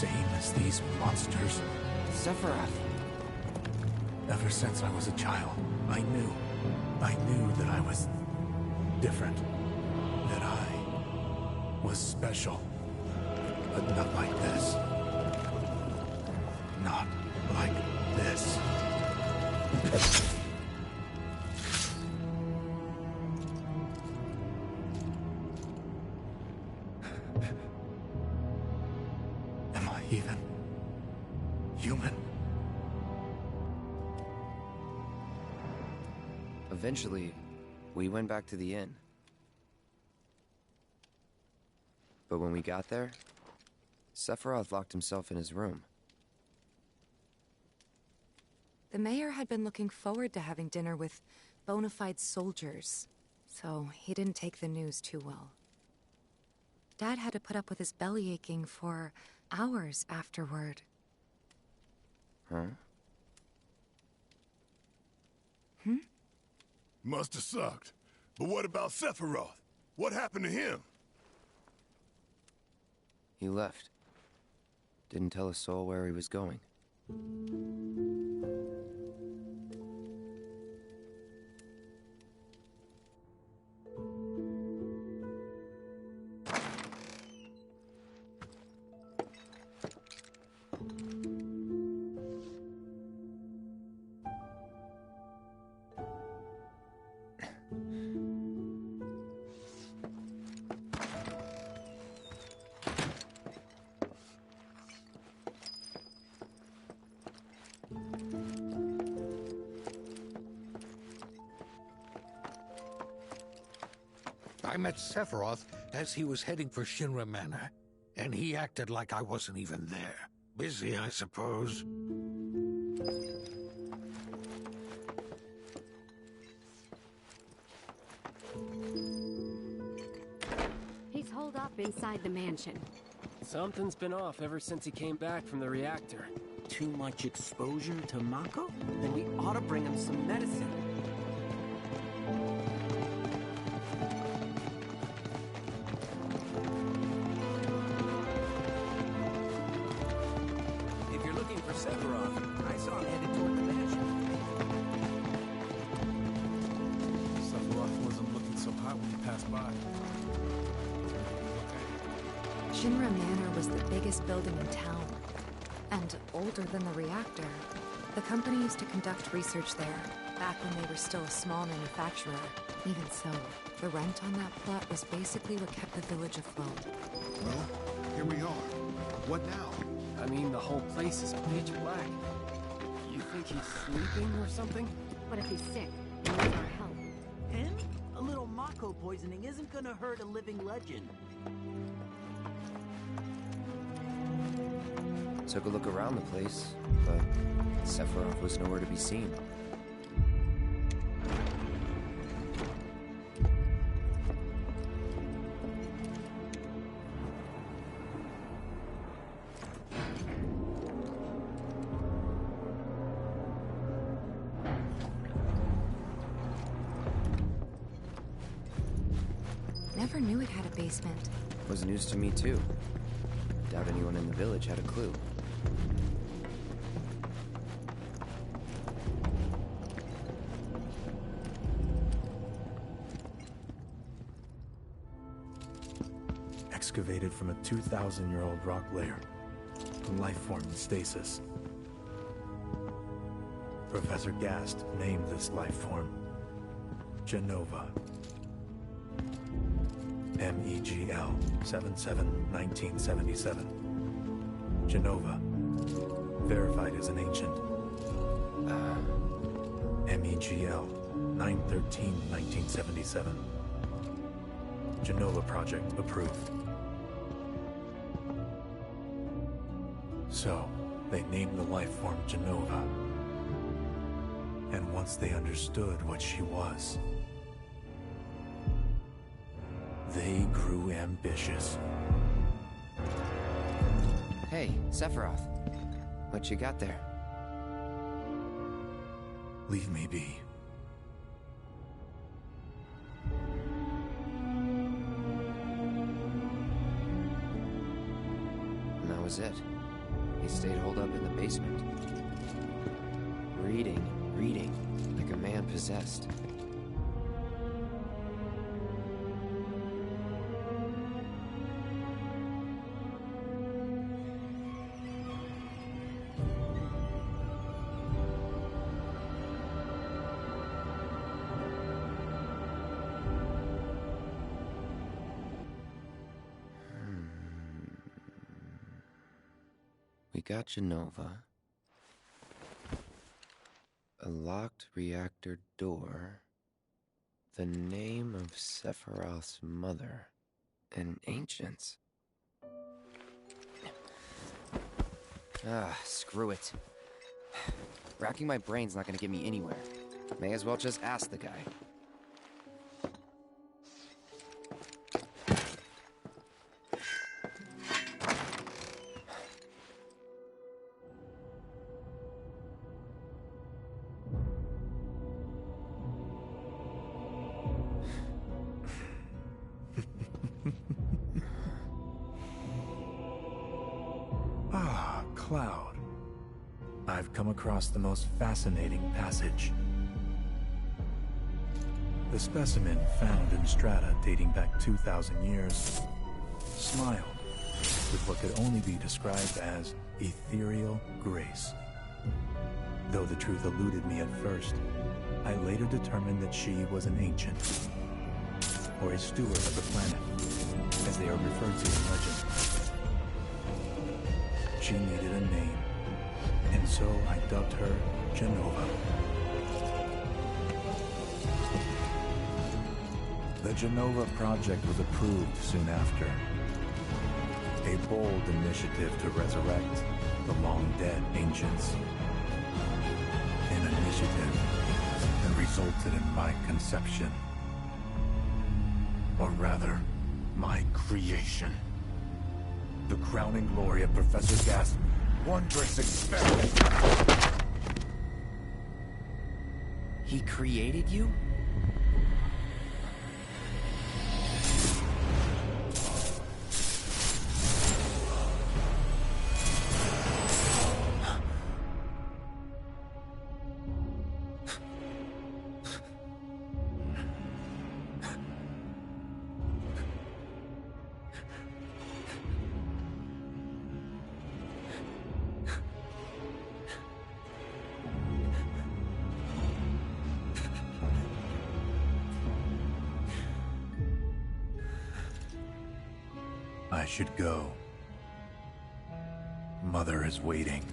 A: same as these monsters?
J: Sephiroth.
A: Ever since I was a child, I knew that I was different. That I was special. But not like this. Not like this. Am I even human?
I: Eventually, we went back to the inn. But when we got there, Sephiroth locked himself in his room.
C: The mayor had been looking forward to having dinner with bona fide soldiers, so he didn't take the news too well. Dad had to put up with his belly aching for hours afterward.
I: Huh?
N: Must have sucked. But what about Sephiroth? What happened to him?
I: He left. Didn't tell a soul where he was going.
F: I met Sephiroth as he was heading for Shinra Manor, and he acted like I wasn't even there. Busy, I suppose.
R: He's holed up inside the mansion.
G: Something's been off ever since he came back from the reactor. Too much exposure to Mako? Then we ought to bring him some medicine. If you're looking for Sephiroth, I saw him headed toward the mansion.
P: Sephiroth wasn't looking so hot when he passed by.
C: Shinra Manor was the biggest building in town, and older than the reactor. The company used to conduct research there, back when they were still a small manufacturer. Even so, the rent on that plot was basically what kept the village afloat.
S: Well, here we are. What now?
G: I mean, the whole place is pitch black. You think he's sleeping or something?
R: What if he's sick? He needs our help.
T: And a little Mako poisoning isn't gonna hurt a living legend.
I: Took a look around the place, but Sephiroth was nowhere to be seen.
C: Never knew it had a basement.
I: Was news to me too. Doubt anyone in the village had a clue.
A: Excavated from a 2,000-year-old rock layer. Life form in stasis. Professor Gast named this life form Genova. MEGL 77-1977. Genova. Verified as an ancient. MEGL 913-1977. Genova project approved. So, they named the life form Genova. And once they understood what she was, they grew ambitious.
I: Hey, Sephiroth. What you got there?
A: Leave me be.
I: And that was it. He stayed holed up in the basement. Reading, like a man possessed. We got Genova. A locked reactor door. The name of Sephiroth's mother. And ancients. Screw it. Racking my brain's not gonna get me anywhere. May as well just ask the guy.
A: Cloud. I've come across the most fascinating passage. The specimen found in strata dating back 2,000 years smiled with what could only be described as ethereal grace. Though the truth eluded me at first, I later determined that she was an ancient, or a steward of the planet, as they are referred to in legend. She needed a name, and so I dubbed her Genova. The Genova project was approved soon after. A bold initiative to resurrect the long-dead ancients. An initiative that resulted in my conception. Or rather, my creation. The crowning glory of Professor Gas' wondrous experiment.
I: He created you?
A: I should go. Mother is waiting.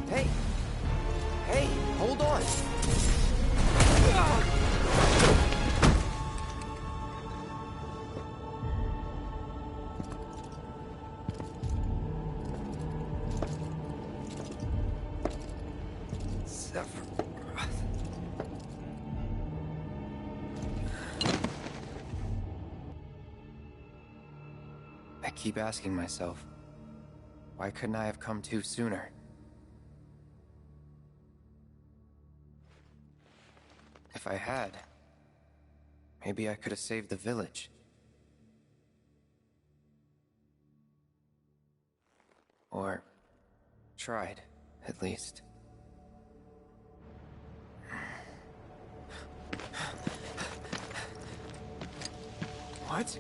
I: Hey! Hey, hold on! I keep asking myself, why couldn't I have come to sooner? If I had, maybe I could have saved the village. Or tried, at least. What?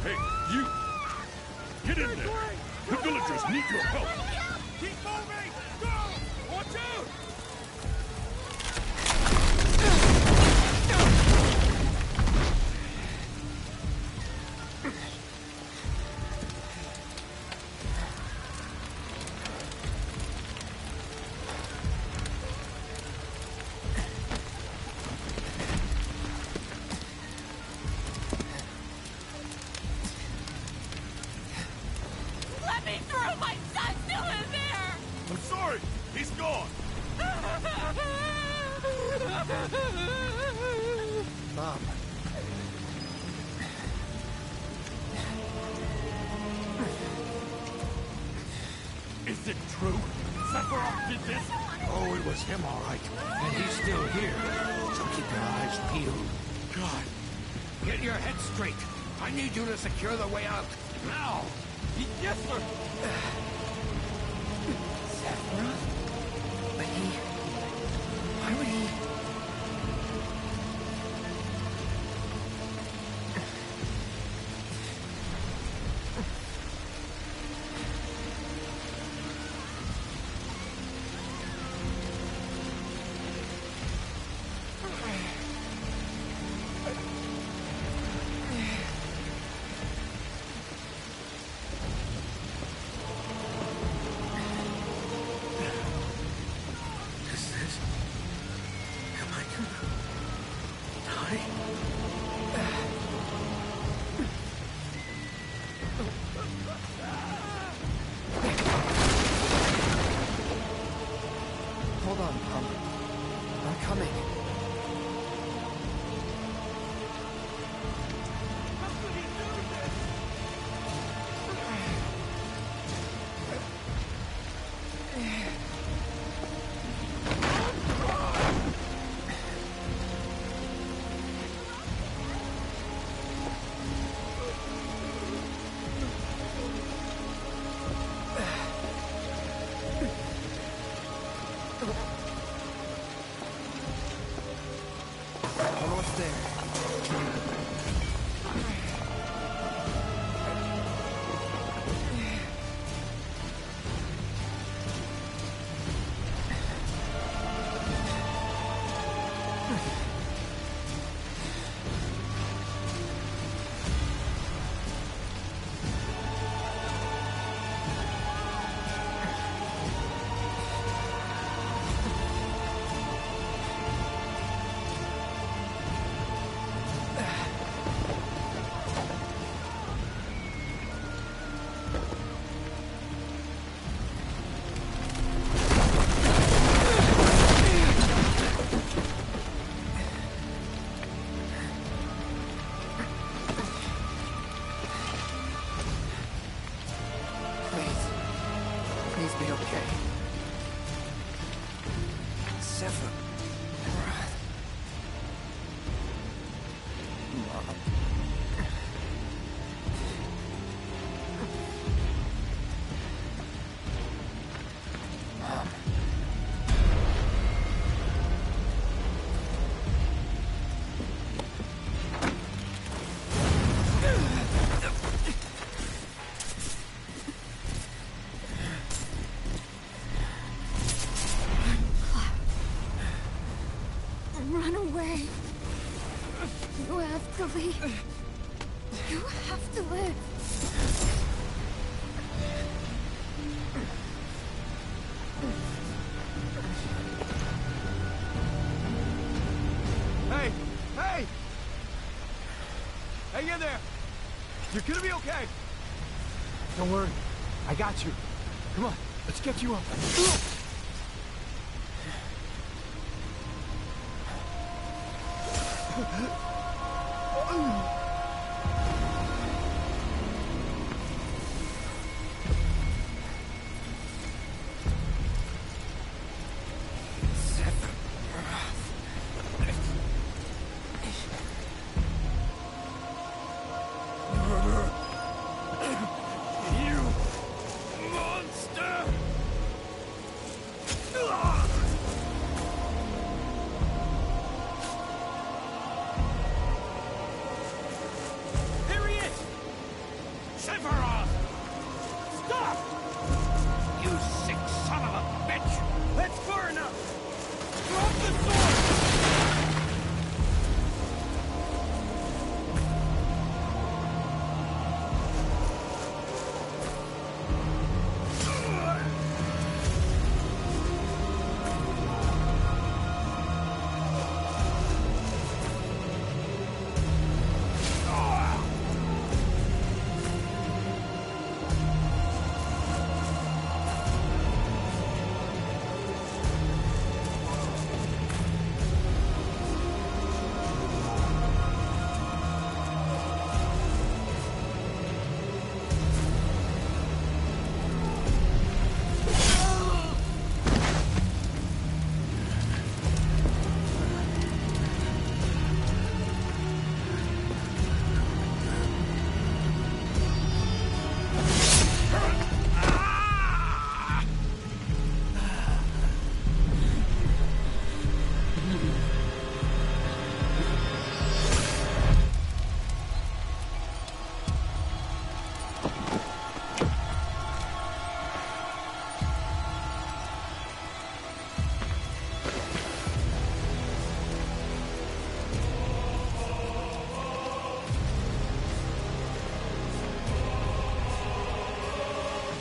H: Hey, you! Get in there! The villagers need your help!
N: Keep moving! Go! Watch out!
L: Let me through! My son's still in there!
N: I'm sorry! He's gone!
A: Mom.
N: It's
F: through? Sephiroth did this? Oh, it was him, all right. And he's still here. So keep your eyes peeled. God. Get your head straight. I need you to secure the way out. Now! Yes, sir!
I: Sephiroth? But why would he... Hold on, Pump. I'm coming. Almost there. Please be okay. Sephiroth. Mom. Mom.
O: Run away. You have to leave. You have to live.
G: Hey! Hey! Hang in there! You're gonna be okay! Don't worry. I got you. Come on, let's get you up.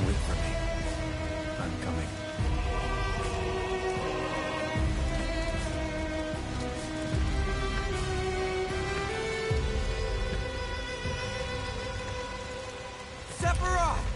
A: Wait for me. I'm coming.
G: Sephiroth!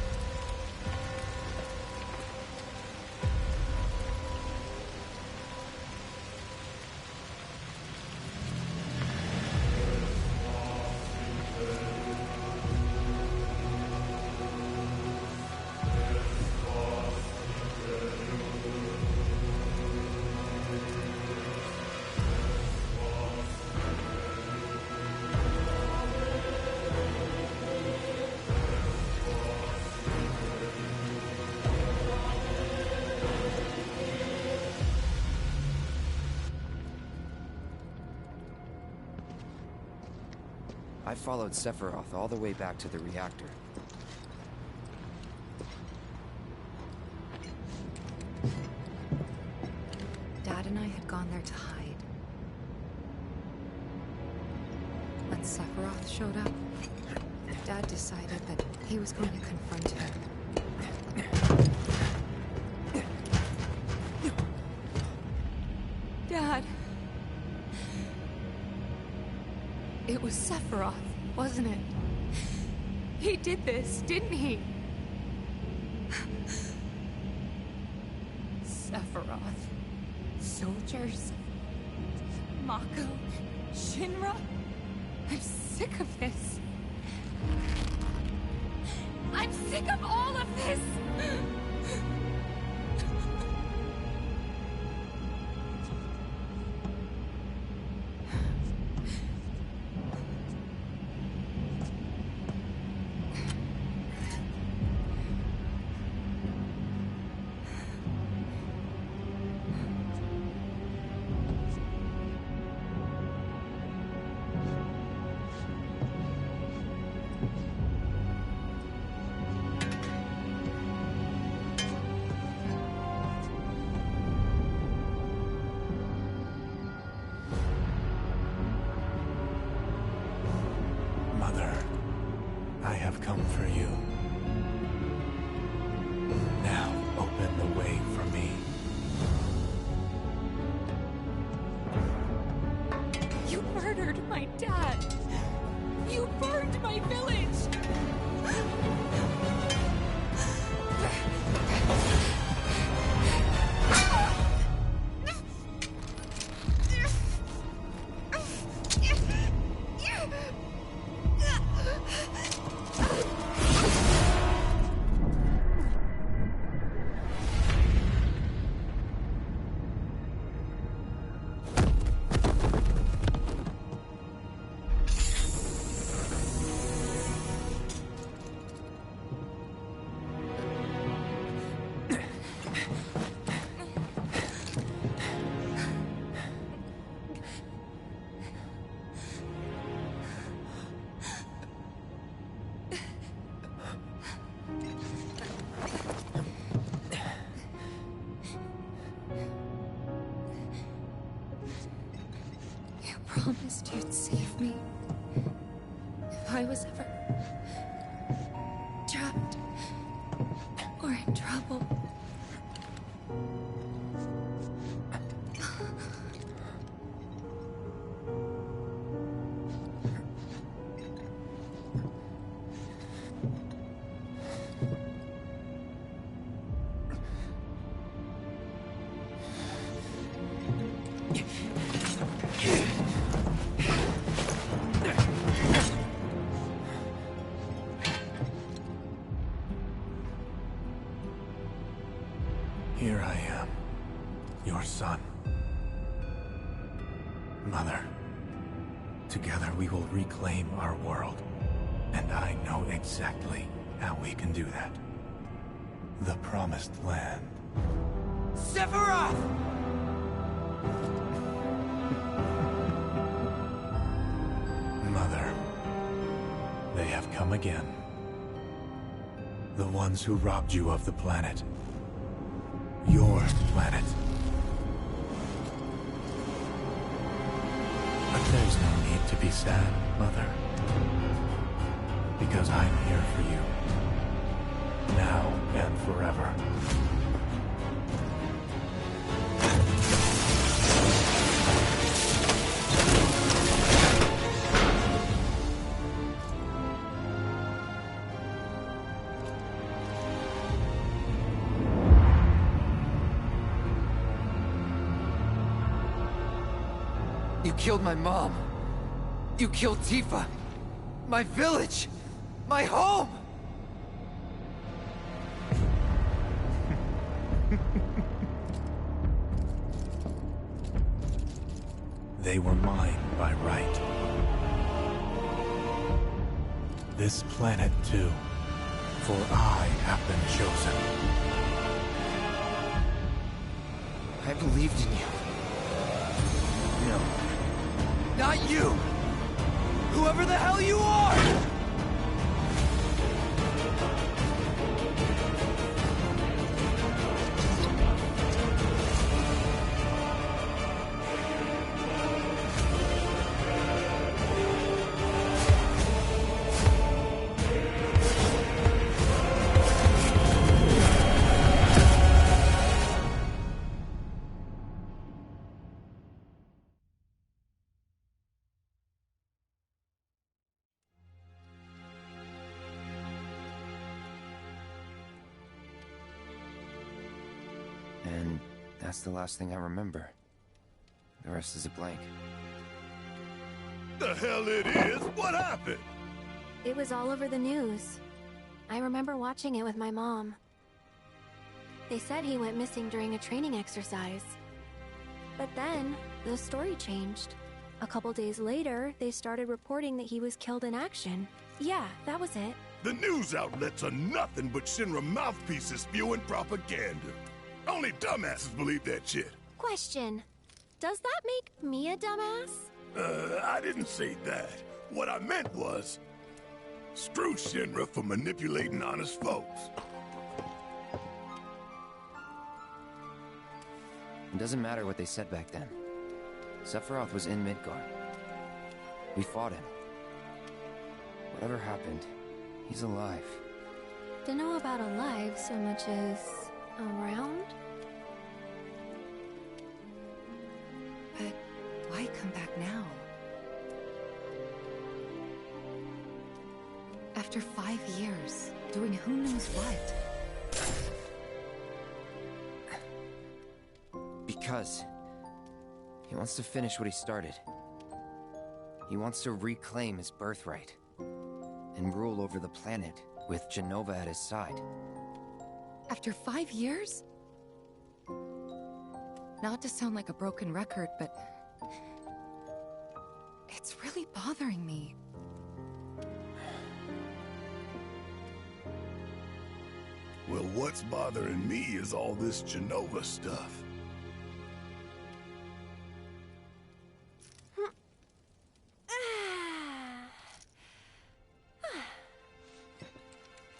I: I followed Sephiroth all the way back to the reactor.
C: Dad and I had gone there to hide. When Sephiroth showed up, Dad decided that he was going to confront him. Dad! It was Sephiroth, wasn't it? He did this, didn't he? Sephiroth. Soldiers. Mako. Shinra. I'm sick of this. I'm sick of all of this!
A: I have come for you. Now, open the way for me.
C: You murdered my dad! You burned my village! Promised you'd save me if I was ever trapped or in trouble.
A: Here I am, your son. Mother, together we will reclaim our world. And I know exactly how we can do that. The Promised Land.
G: Sephiroth!
A: Mother, they have come again. The ones who robbed you of the planet. Your planet. But there's no need to be sad, Mother. Because I'm here for you. Now forever.
J: You killed my mom. You killed Tifa. My village. My home.
A: They were mine by right. This planet too, for I have been chosen.
J: I believed in you.
A: No.
J: Not you! Whoever the hell you are! And that's the last thing I remember. The rest is a blank.
N: The hell it is? What happened?
M: It was all over the news. I remember watching it with my mom. They said he went missing during a training exercise. But then, the story changed. A couple days later, they started reporting that he was killed in action. Yeah, that was it.
N: The news outlets are nothing but Shinra mouthpieces spewing propaganda. Only dumbasses believe that shit.
M: Question. Does that make me a dumbass?
N: I didn't say that. What I meant was, screw Shinra for manipulating honest folks.
I: It doesn't matter what they said back then. Sephiroth was in Midgar. We fought him. Whatever happened, he's alive.
M: Don't know about alive so much as around?
C: But why come back now? After 5 years, doing who knows what?
I: Because he wants to finish what he started. He wants to reclaim his birthright and rule over the planet with Jenova at his side.
C: After 5 years? Not to sound like a broken record, but it's really bothering me.
N: Well, what's bothering me is all this Jenova stuff.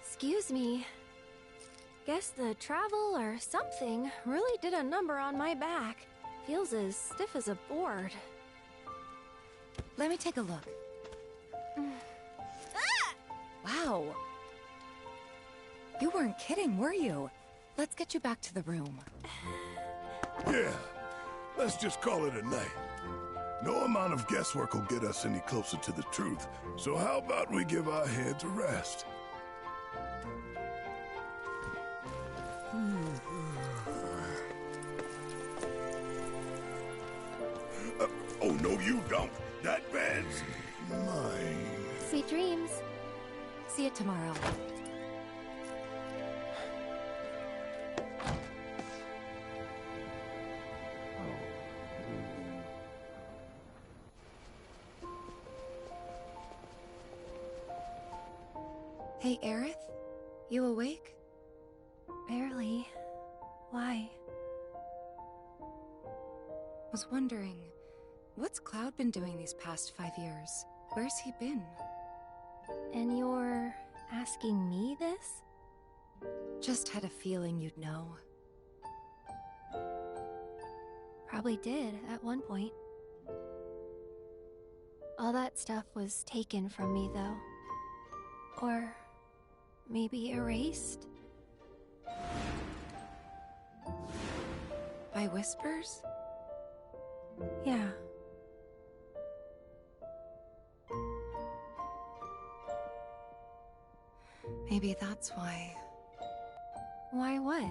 M: Excuse me. Guess the travel or something really did a number on my back. Feels as stiff as a board.
C: Let me take a look. Wow. You weren't kidding, were you? Let's get you back to the room.
N: Yeah, let's just call it a night. No amount of guesswork will get us any closer to the truth, so how about we give our heads a rest? Oh, no, you don't. That bed's mine.
M: Sweet dreams.
C: See you tomorrow. Hey, Aerith? You awake?
M: Barely. Why?
C: Was wondering, what's Cloud been doing these past 5 years? Where's he been?
M: And you're asking me this?
C: Just had a feeling you'd know.
M: Probably did at one point. All that stuff was taken from me, though. Or maybe erased?
C: By whispers?
M: Yeah.
C: Maybe that's why.
M: Why what?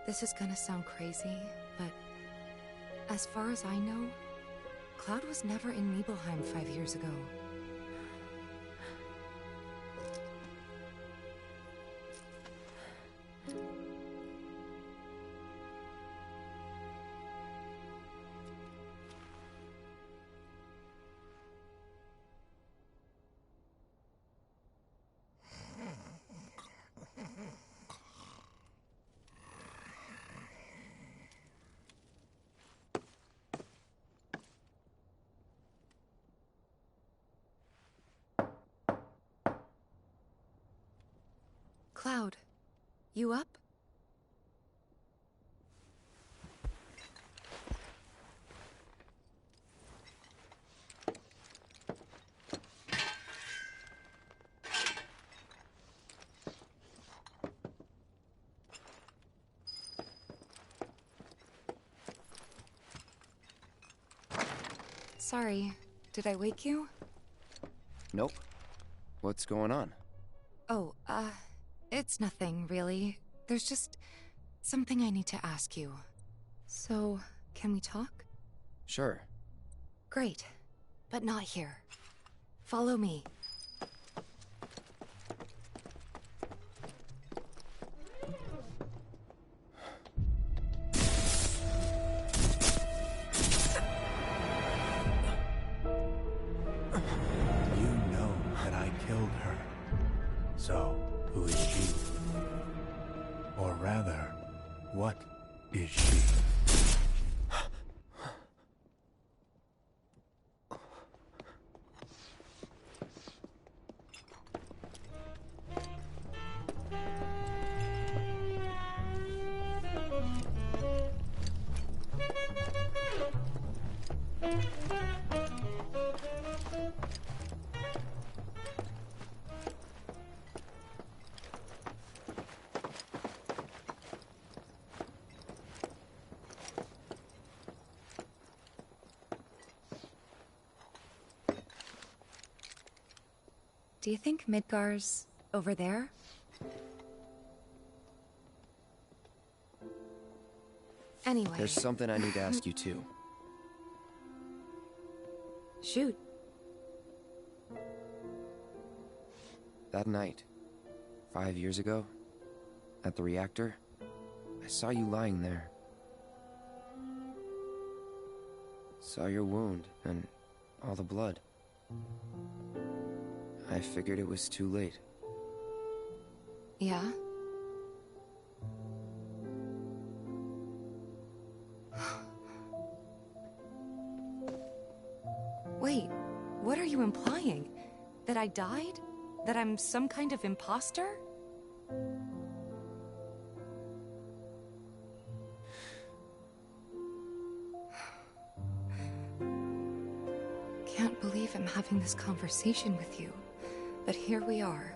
C: This is gonna sound crazy, but as far as I know, Cloud was never in Nibelheim 5 years ago. Cloud, you up? Sorry, did I wake you?
I: Nope. What's going on?
C: Oh, it's nothing, really. There's just something I need to ask you. So, can we talk?
I: Sure.
C: Great. But not here. Follow me.
A: You know that I killed her. So, who is she? Or rather, what is she?
C: Do you think Midgar's over there? Anyway.
I: There's something I need to ask you too.
C: Shoot.
I: That night, 5 years ago, at the reactor, I saw you lying there. Saw your wound and all the blood. I figured it was too late.
C: Yeah? Wait, what are you implying? That I died? That I'm some kind of imposter? Can't believe I'm having this conversation with you, but here we are.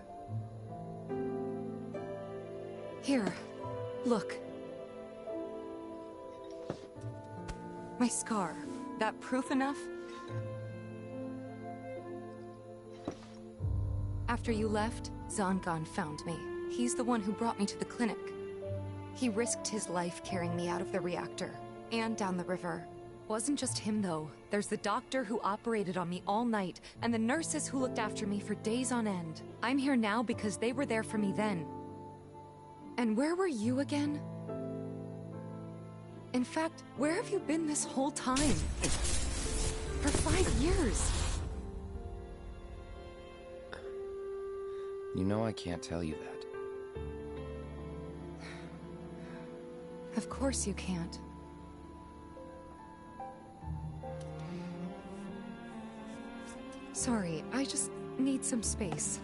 C: Here, look. My scar. That proof enough? After you left, Zangan found me. He's the one who brought me to the clinic. He risked his life carrying me out of the reactor, and down the river. Wasn't just him, though. There's the doctor who operated on me all night, and the nurses who looked after me for days on end. I'm here now because they were there for me then. And where were you again? In fact, where have you been this whole time? For 5 years.
I: You know I can't tell you that.
C: Of course you can't. Sorry, I just need some space.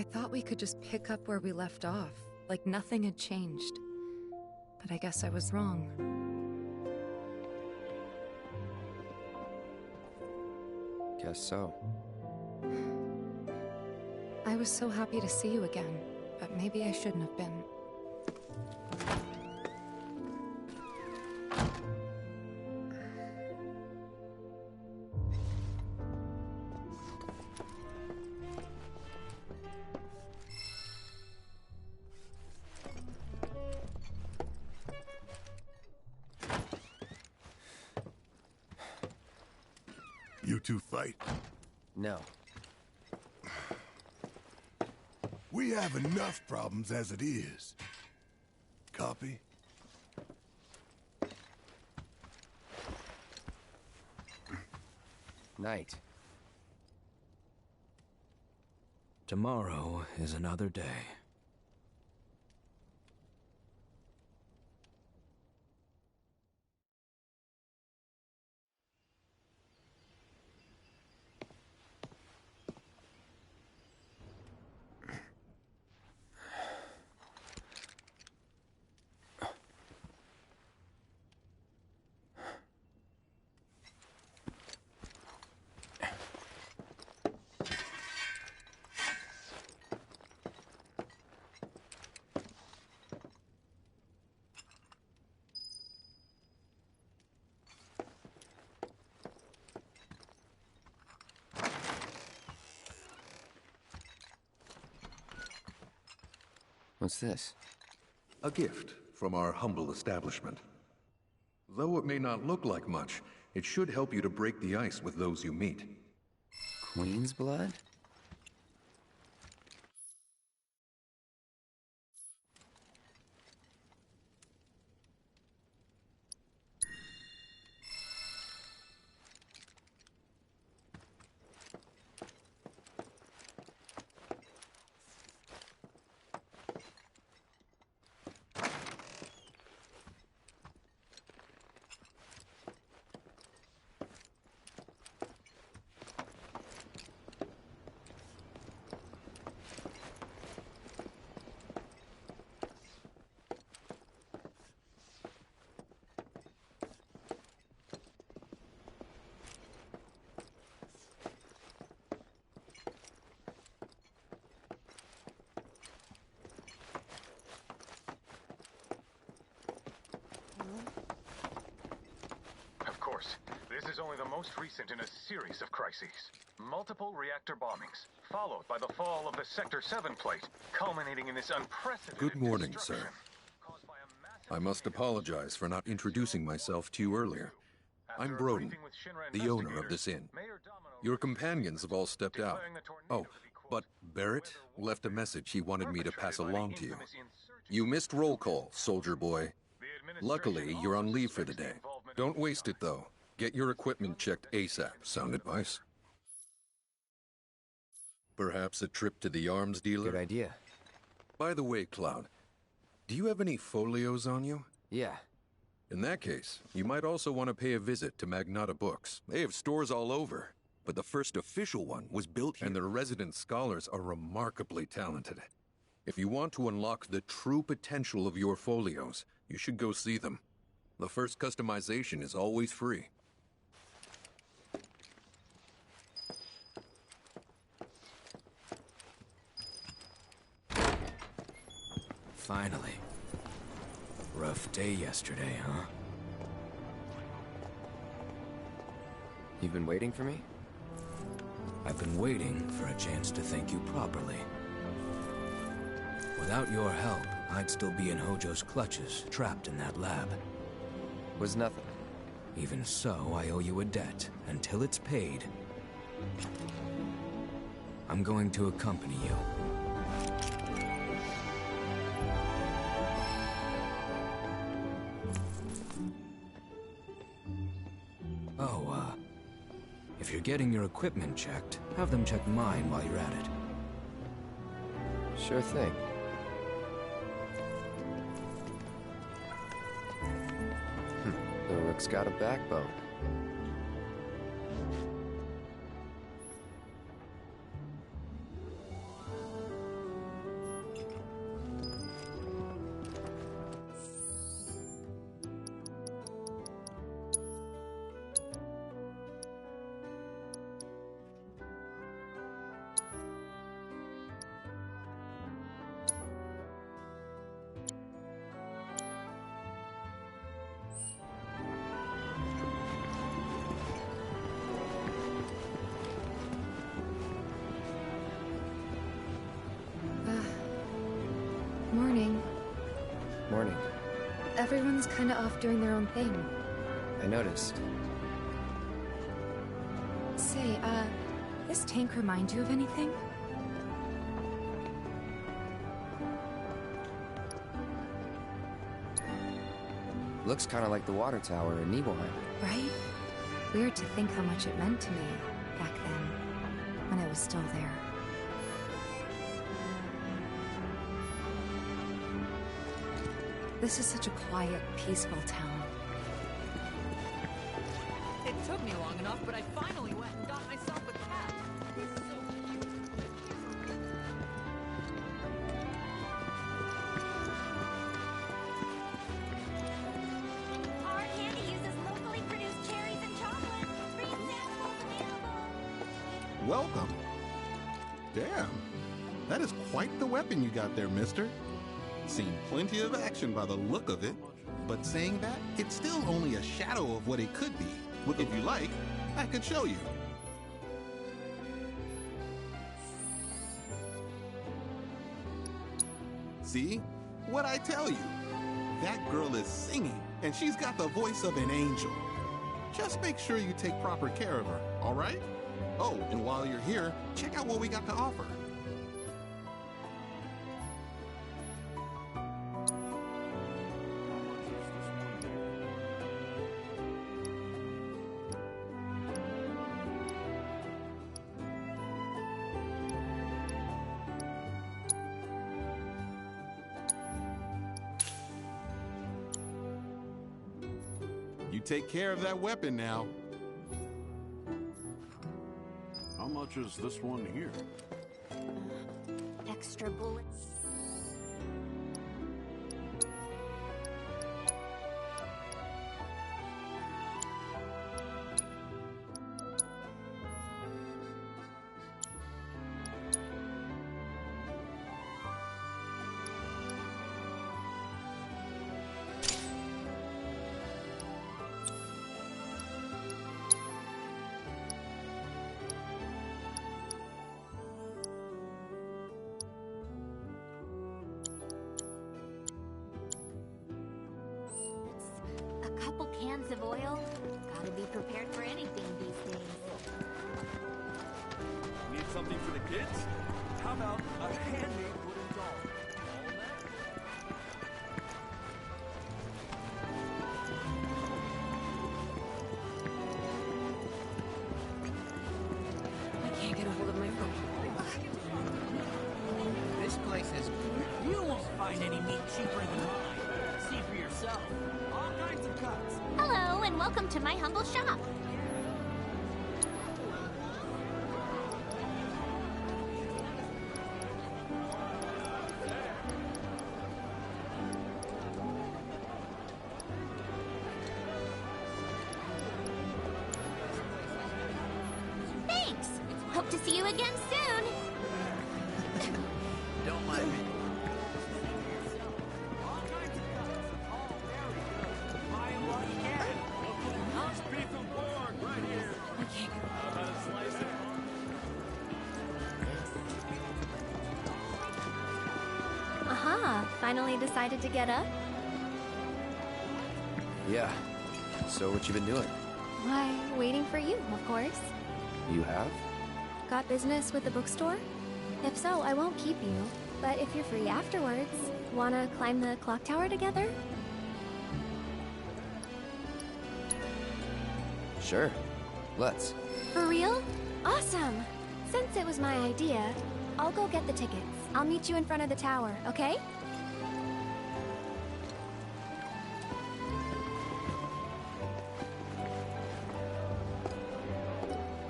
C: I thought we could just pick up where we left off, like nothing had changed. But I guess I was wrong.
I: Guess so.
C: I was so happy to see you again, but maybe I shouldn't have been.
N: You two fight?
I: No.
N: We have enough problems as it is. Copy?
I: Night.
U: Tomorrow is another day.
I: What's this?
V: A gift from our humble establishment. Though it may not look like much, it should help you to break the ice with those you meet.
I: Queen's blood?
B: Of course, this is only the most recent in a series of crises. Multiple reactor bombings, followed by the fall of the Sector 7 plate, culminating in this unprecedented
V: Good morning, sir. I must apologize for not introducing myself to you earlier. I'm Broden, the owner of this inn. Your companions have all stepped out. Oh, but Barrett left a message he wanted me to pass along to you. You missed roll call, soldier boy. Luckily, you're on leave for the day. Don't waste it, though. Get your equipment checked ASAP. Sound advice? Perhaps a trip to the arms dealer?
I: Good idea.
V: By the way, Cloud, do you have any folios on you?
I: Yeah.
V: In that case, you might also want to pay a visit to Magnata Books. They have stores all over, but the first official one was built here, and their resident scholars are remarkably talented. If you want to unlock the true potential of your folios, you should go see them. The first customization is always free.
U: Finally. Rough day yesterday, huh?
I: You've been waiting for me?
U: I've been waiting for a chance to thank you properly. Without your help, I'd still be in Hojo's clutches, trapped in that lab.
I: Was nothing.
U: Even so, I owe you a debt. Until it's paid, I'm going to accompany you. Oh, if you're getting your equipment checked, have them check mine while you're at it.
I: Sure thing. The Rook's got a backbone. Morning.
C: Everyone's kinda off doing their own thing.
I: I noticed.
C: Say, this tank remind you of anything?
I: Looks kind of like the water tower in Nibelheim.
C: Right? Weird to think how much it meant to me back then, when it was still there. This is such a quiet, peaceful town.
G: It took me long enough, but I finally went and got myself a cat. He's so cute.
D: Our candy uses locally produced cherries and chocolate. Free samples available.
S: Welcome. Damn. That is quite the weapon you got there, mister. Seen plenty of action by the look of it, but saying that, it's still only a shadow of what it could be. If you like, I could show you. See? What'd I tell you? That girl is singing, and she's got the voice of an angel. Just make sure you take proper care of her, all right? Oh, and while you're here, check out what we got to offer. You take care of that weapon now.
K: How much is this one here?
D: Extra bullets. Couple cans of oil. Gotta be prepared for anything these days.
K: Need something for the kids? How about a handmade wooden doll? All that?
L: I can't get a hold of my phone.
T: This place is good. You won't find any meat cheaper than mine. See for yourself. All kinds of cuts.
D: Hello, and welcome to my humble shop. Thanks. Hope to see you again soon.
T: Don't mind me.
M: Aha, finally decided to get up?
I: Yeah. So what you been doing?
M: Why, waiting for you, of course.
I: You have?
M: Got business with the bookstore? If so, I won't keep you. But if you're free afterwards, wanna climb the clock tower together?
I: Sure. Let's.
M: For real? Awesome! Since it was my idea, I'll go get the tickets. I'll meet you in front of the tower, okay?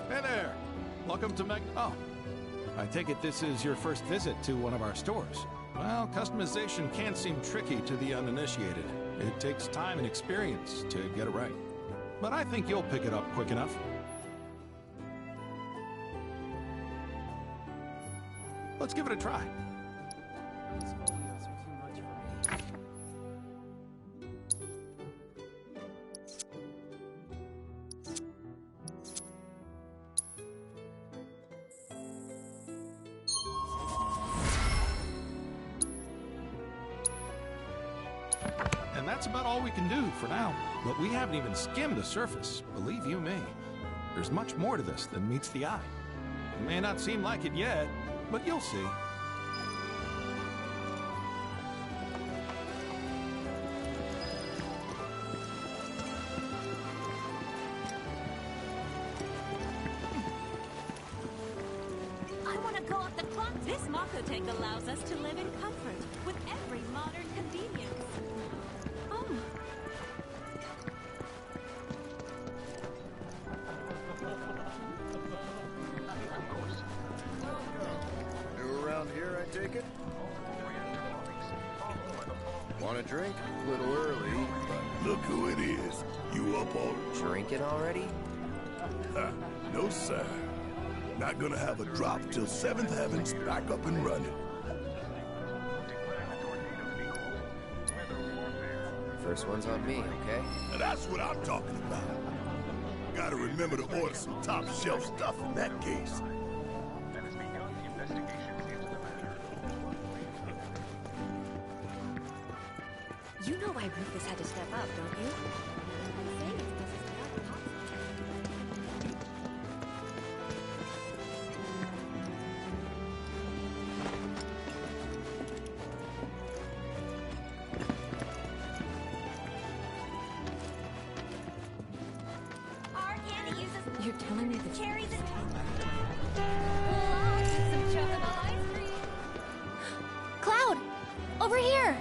E: Hey there! Welcome to Oh, I take it this is your first visit to one of our stores. Well, customization can seem tricky to the uninitiated. It takes time and experience to get it right. But I think you'll pick it up quick enough. Let's give it a try. that's about all we can do for now. But we haven't even skimmed the surface, believe you me. There's much more to this than meets the eye. It may not seem like it yet, but you'll see.
D: I want to go up the clock. This Mako tank allows us to live in comfort with every modern convenience. Oh.
I: New around here, I take it? Want a drink? A little early, but...
N: Look who it is. You up all...
I: Drinking already?
N: Ha, no, sir. Not gonna have a drop till 7th Heaven's back up and running.
I: First one's on me, okay?
N: And that's what I'm talking about. Gotta remember to order some top-shelf stuff in that case.
O: You know why Rufus had to step up, don't you?
D: Our candy uses
O: You're telling me the
D: cherries and some chocolate ice cream.
M: Cloud! Over here!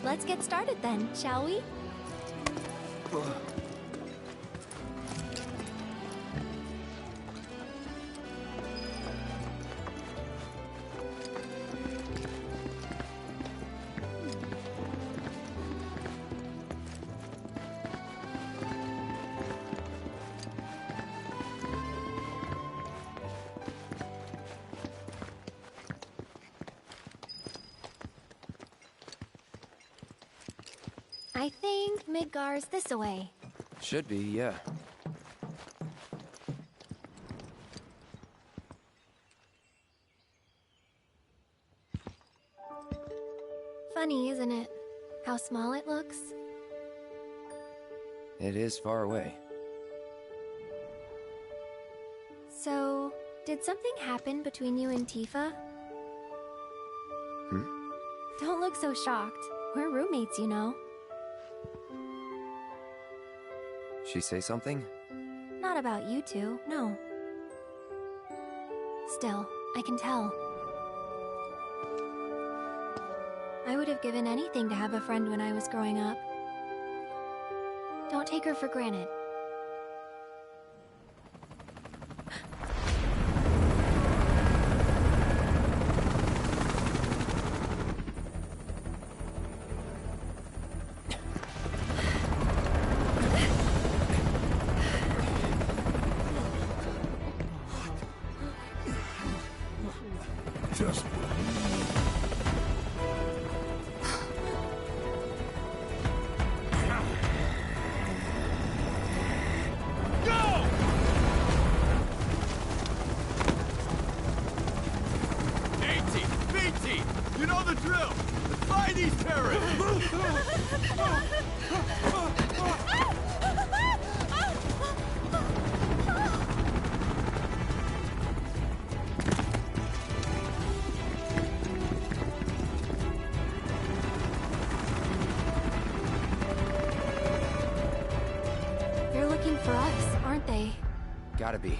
M: Let's get started then, shall we? I think Midgar's this away.
I: Should be, yeah.
M: Funny, isn't it? How small it looks.
I: It is far away.
M: So, did something happen between you and Tifa? Don't look so shocked. We're roommates, you know.
I: She say something?
M: Not about you two, no. Still, I can tell. I would have given anything to have a friend when I was growing up. Don't take her for granted.
N: Just...
K: You know the drill! Fight these terrorists!
M: They're looking for us, aren't they?
I: Gotta be.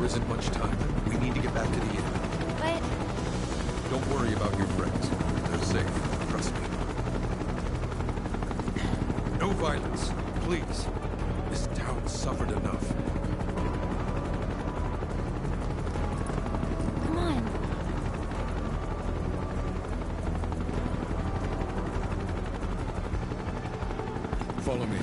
V: There isn't much time. We need to get back to the inn.
M: But...
V: Don't worry about your friends. They're safe. Trust me. No violence. Please. This town suffered enough.
M: Come on.
V: Follow me.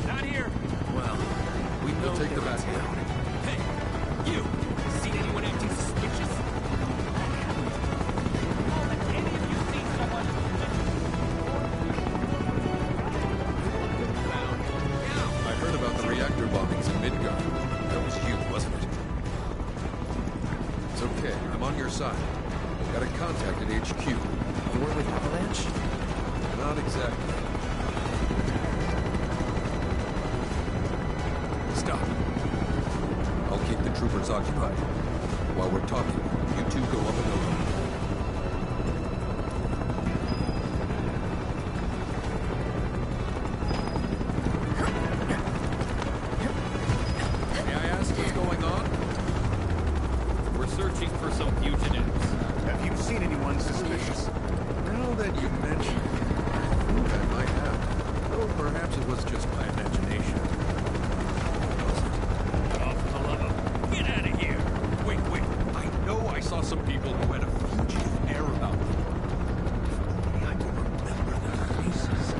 K: Not here. Well, we know
V: We'll take the
K: they're
V: back
K: in
V: down.
K: Hey, you! Seen anyone acting suspicious? I haven't. Oh, have any of you seen someone?
V: I heard about the reactor bombings in Midgard. That was you, wasn't it? It's okay. I'm on your side. Got a contact at HQ.
I: You were with Avalanche?
V: Not exactly. Stop. I'll keep the troopers occupied. While we're talking, you two go up and over. May I ask what's going on?
K: We're searching for some fugitives.
A: Have you seen anyone suspicious?
V: Now that you mention it, I think I might have. Though perhaps it was just my imagination.
K: Oh, for the love of... Get out of here!
V: Wait. I know I saw some people who had a fugitive air about them. I don't remember their faces.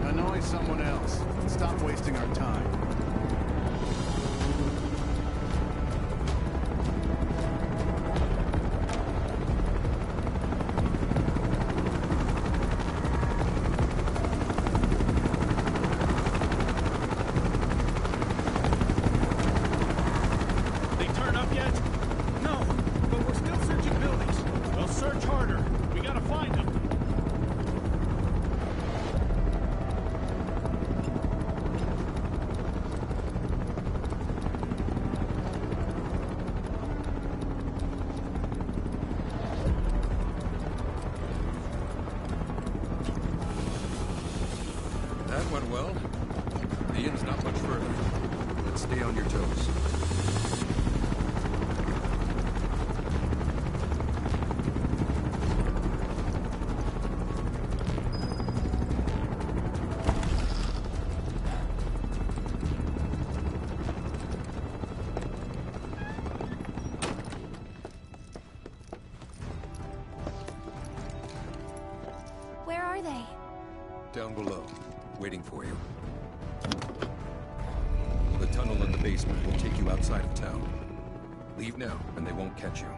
A: Annoy someone else. Stop wasting our time.
K: They turn up yet? No, but we're still searching buildings. We'll search harder. We gotta find them.
V: That went well. The inn's not much further. Let's stay on your toes.
M: Where are they?
V: Down below, waiting for you. The tunnel in the basement will take you outside of town. Leave now, and they won't catch you.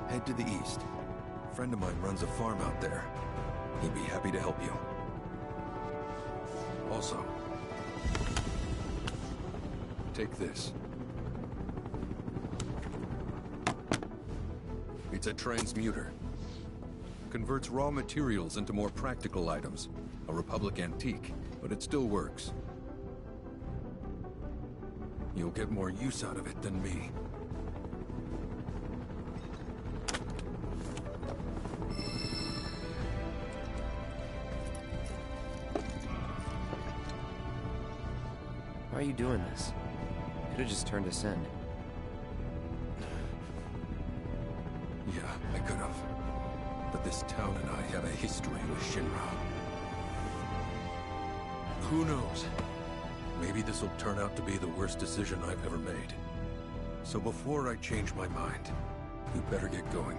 V: Head to the east. A friend of mine runs a farm out there. He'd be happy to help you. Also, take this. It's a transmuter. Converts raw materials into more practical items. A Republic antique, but it still works. You'll get more use out of it than me.
I: Why are you doing this? Could have just turned us in.
V: Yeah, I could have. But this town and I have a history with Shinra. Who knows? Maybe this will turn out to be the worst decision I've ever made. So before I change my mind, you better get going.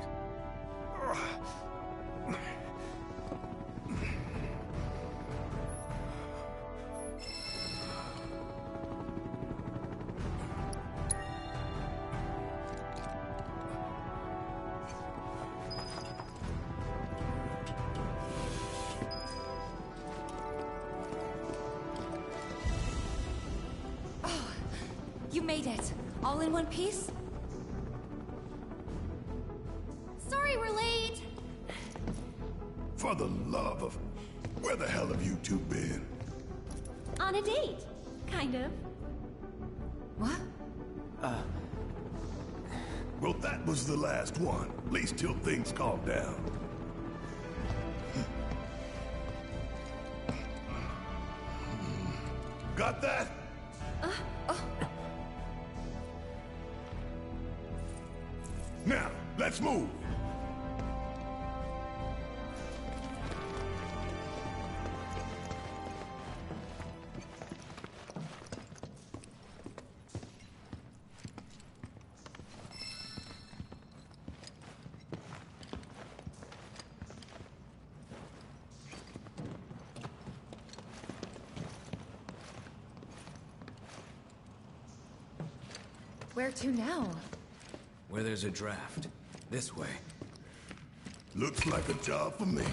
O: You made it. All in one piece? Sorry we're late.
N: For the love of... Where the hell have you two been?
D: On a date. Kind of.
O: What?
N: Well, that That was the last one, at least till things calm down. Got that? Now, let's move.
C: Where to now?
U: Where there's a draft. This way.
N: Looks like a job for me.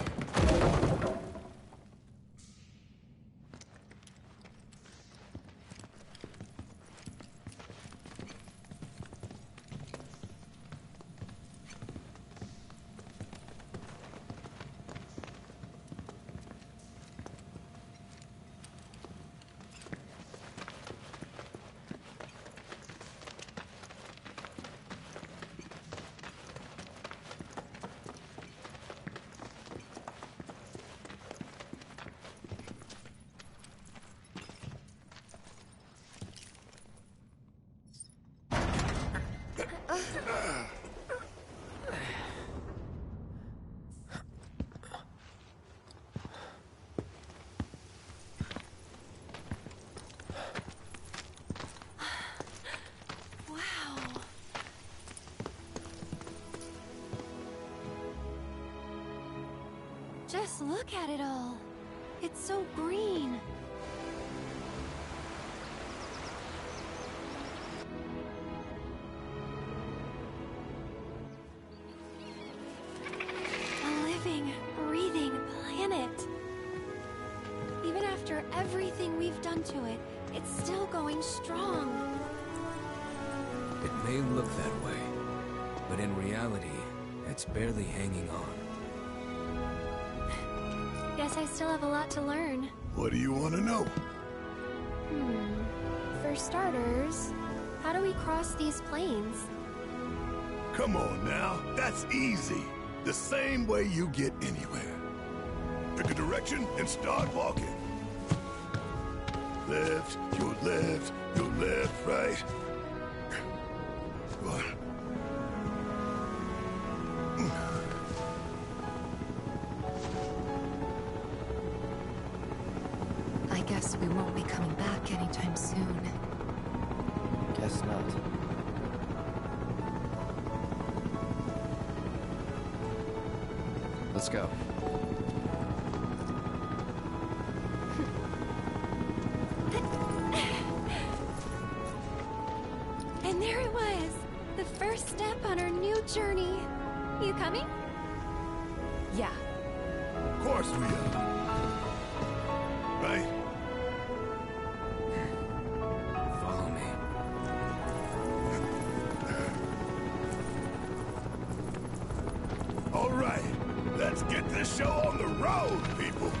M: Just look at it all. It's so green. A living, breathing planet. Even after everything we've done to it, it's still going strong.
U: It may look that way, but in reality, it's barely hanging on.
M: Guess I still have a lot to learn.
N: What do you want to know?
M: For starters, how do we cross these plains?
N: Come on now, that's easy. The same way you get anywhere. Pick a direction and start walking. Left, your left, your left, right. What?
C: I guess we won't be coming back anytime soon.
I: Guess not. Let's go.
M: And there it was! The first step on our new journey. You coming?
C: Yeah.
N: Of course we are. Right?
U: Follow me.
N: All right, let's get this show on the road, people.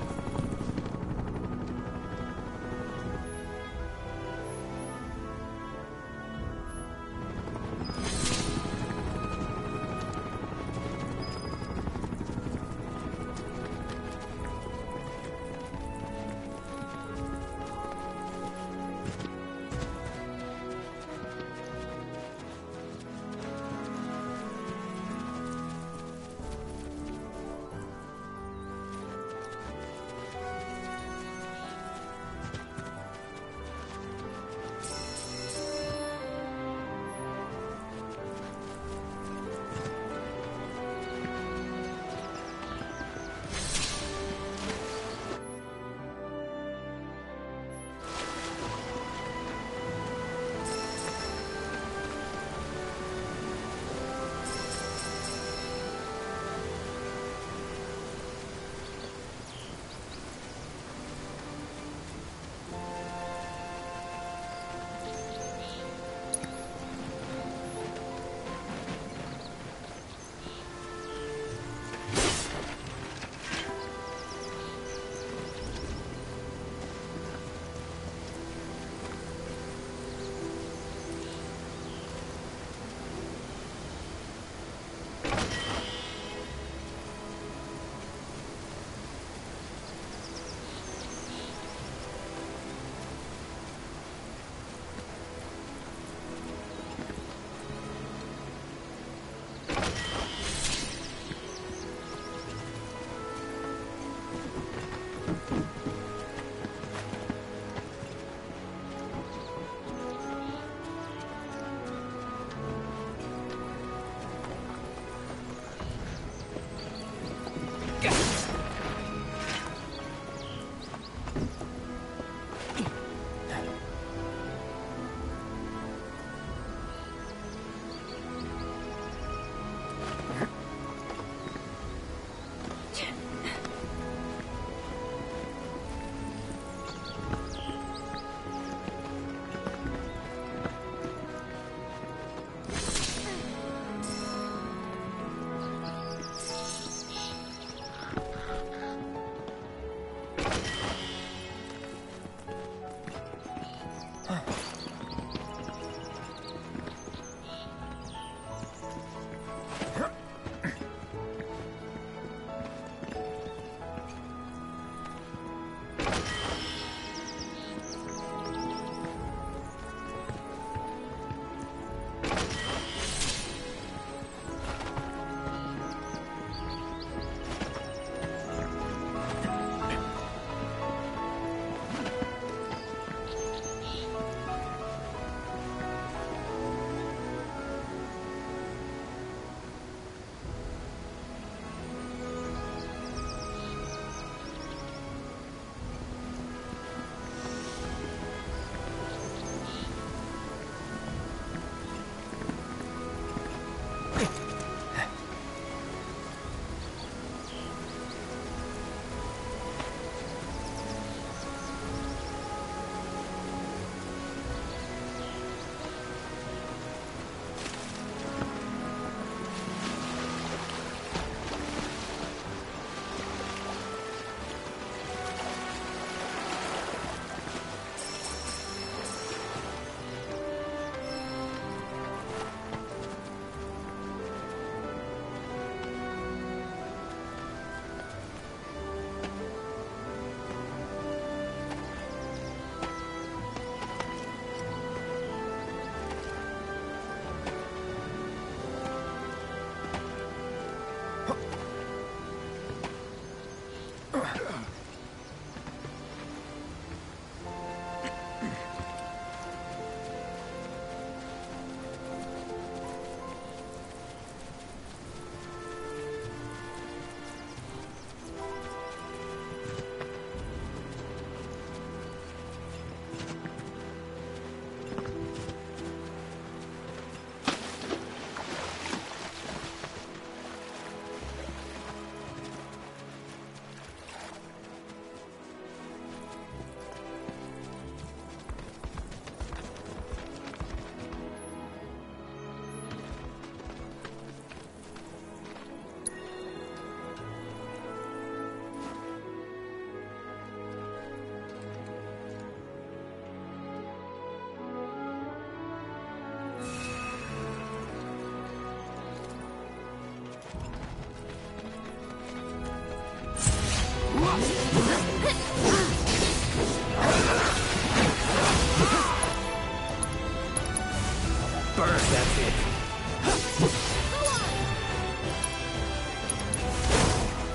K: Burn, that's it.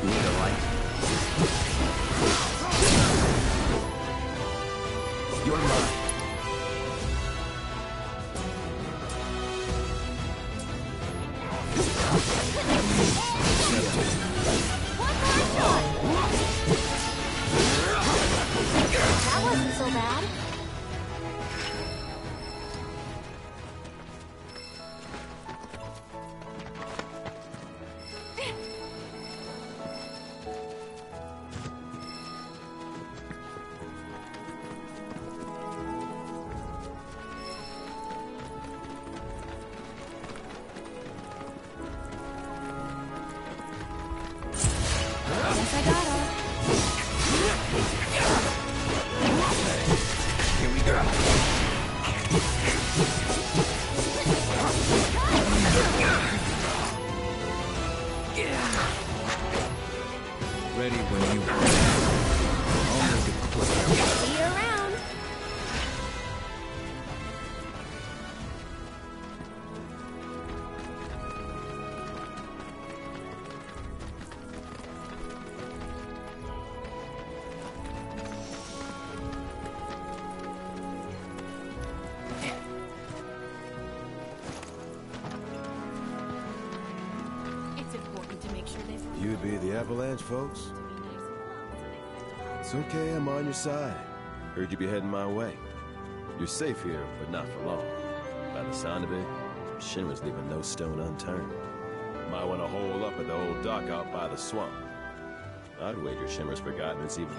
K: Need a light? You're mine.
M: That wasn't so bad. Guess I gotta.
K: Here we go.
U: Ready when you are. I'll make it quick.
M: See you around.
D: It's important to make sure they've...
P: You'd be the Avalanche, folks? It's okay, I'm on your side. Heard you be heading my way. You're safe here, but not for long. By the sound of it, Shinra's leaving no stone unturned. Might want to hole up at the old dock out by the swamp. I'd wager Shinra's forgotten it's even...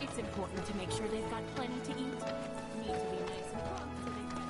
D: It's important to make sure they've got plenty to eat. Need to be nice and plump so they can...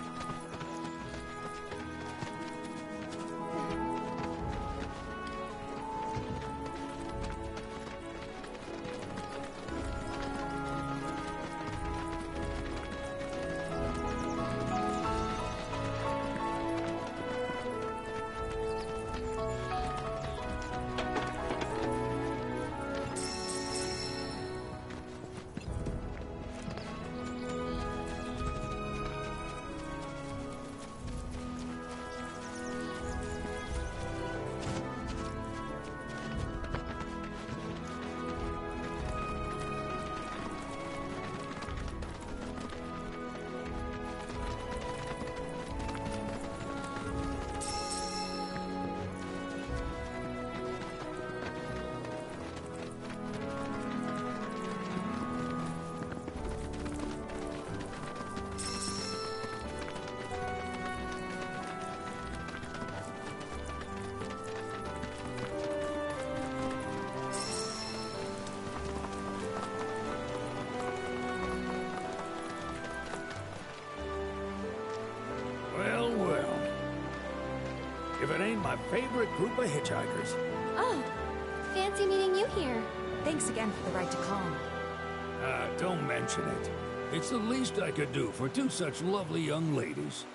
F: it ain't my favorite group of hitchhikers.
M: Oh, fancy meeting you here.
C: Thanks again for the ride to Calm.
F: Don't mention it. It's the least I could do for two such lovely young ladies.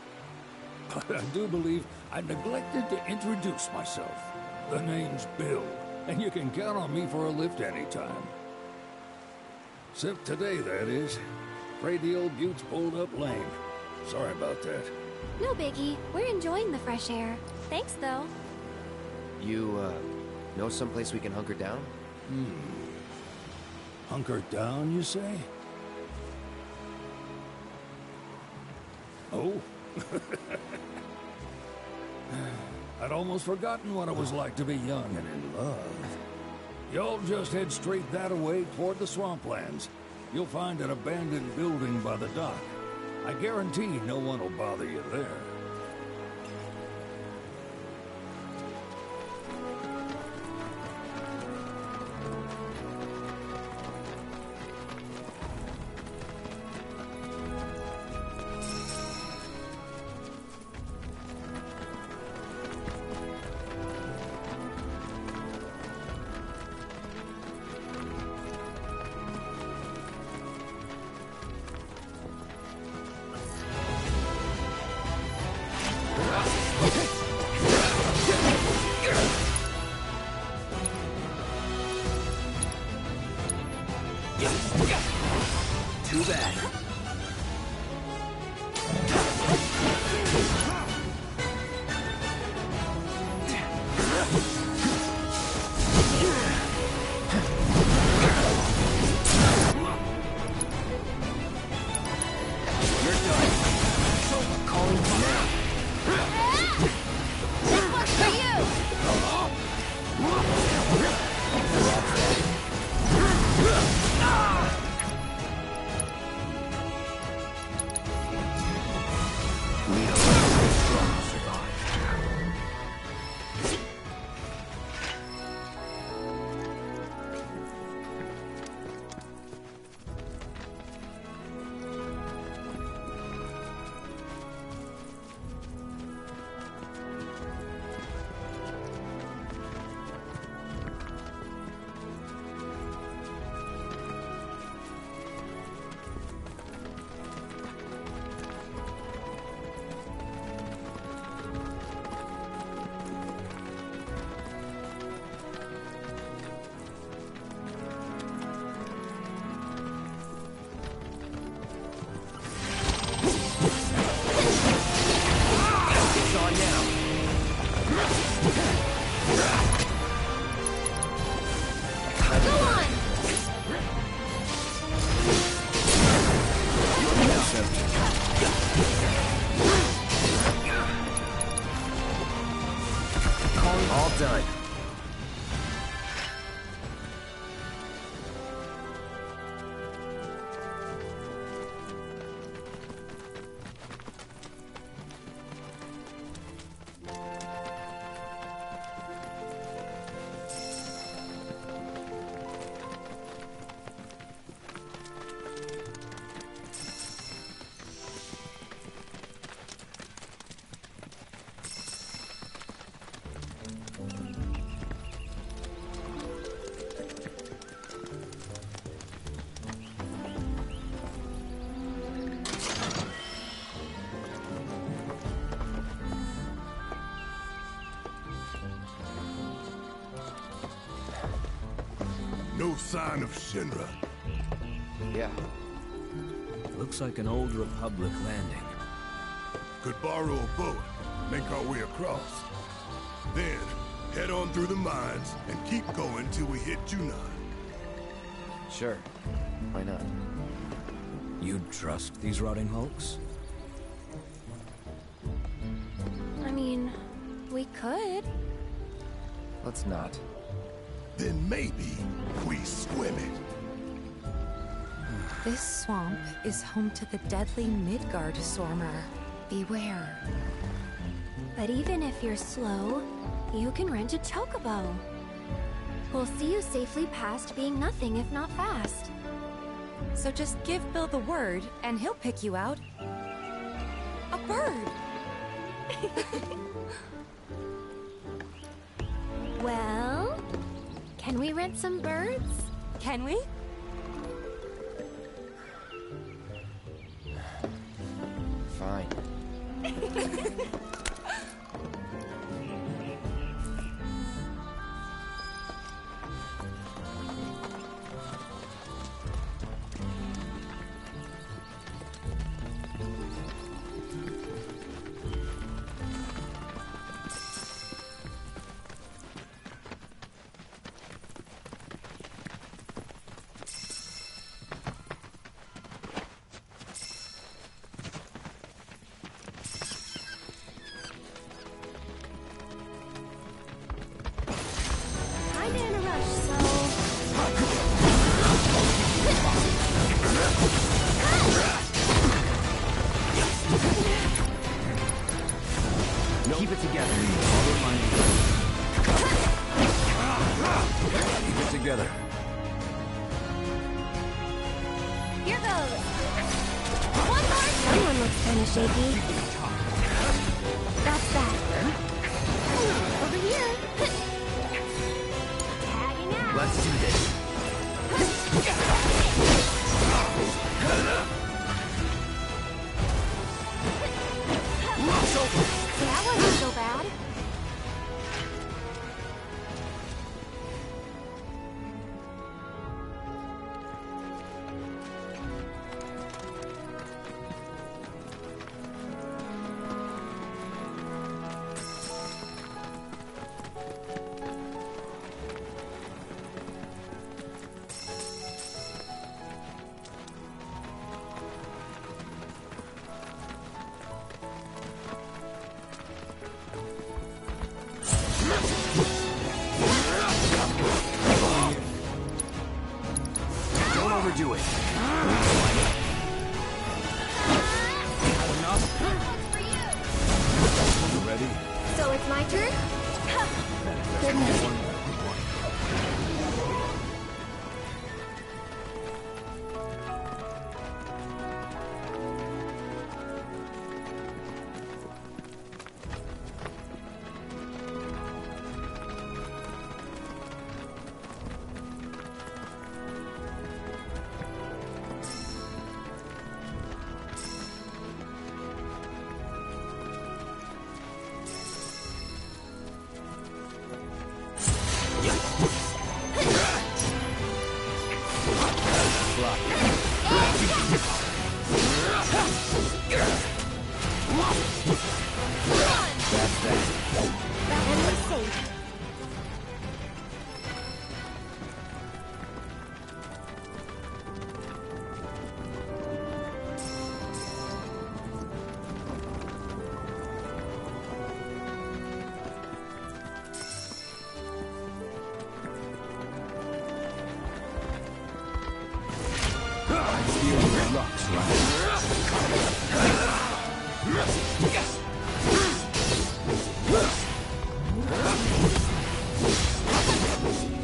F: But I do believe I neglected to introduce myself. The name's Bill, and you can count on me for a lift anytime. Except today, that is. Afraid the old Butte's pulled up lame. Sorry about that.
M: No biggie. We're enjoying the fresh air. Thanks, though.
I: You, know someplace we can hunker down?
F: Hunker down, you say? Oh? I'd almost forgotten what it was like to be young and in love. Y'all just head straight that-a-way toward the swamplands. You'll find an abandoned building by the dock. I guarantee no one will bother you there.
K: Too bad. You're done. Calling you now.
O: This one's for you!
I: All done.
N: No sign of Shinra.
I: Yeah.
U: Looks like an old Republic landing.
N: Could borrow a boat, make our way across. Then, head on through the mines and keep going till we hit Junon.
I: Sure. Why not?
U: You'd trust these rotting hulks?
M: I mean, we could.
I: Let's not.
N: Then maybe we swim it.
C: This swamp is home to the deadly Midgard Stormer. Beware.
M: But even if you're slow, you can rent a chocobo. We'll see you safely past being nothing if not fast.
C: So just give Bill the word, and he'll pick you out. A bird!
M: Well, can we rent some birds?
D: Can we?
I: Fine.
M: Kinda in a rush, so...
U: Keep it together. I'll remind you. Keep it together.
M: Here goes! One more! Someone looks kinda shaky. That's that. Over here. Tagging out.
U: Let's do this.
M: That wasn't so bad.
U: Don't overdo it. You ready?
M: So it's my turn? Goodness. And we're safe.
U: Your luck's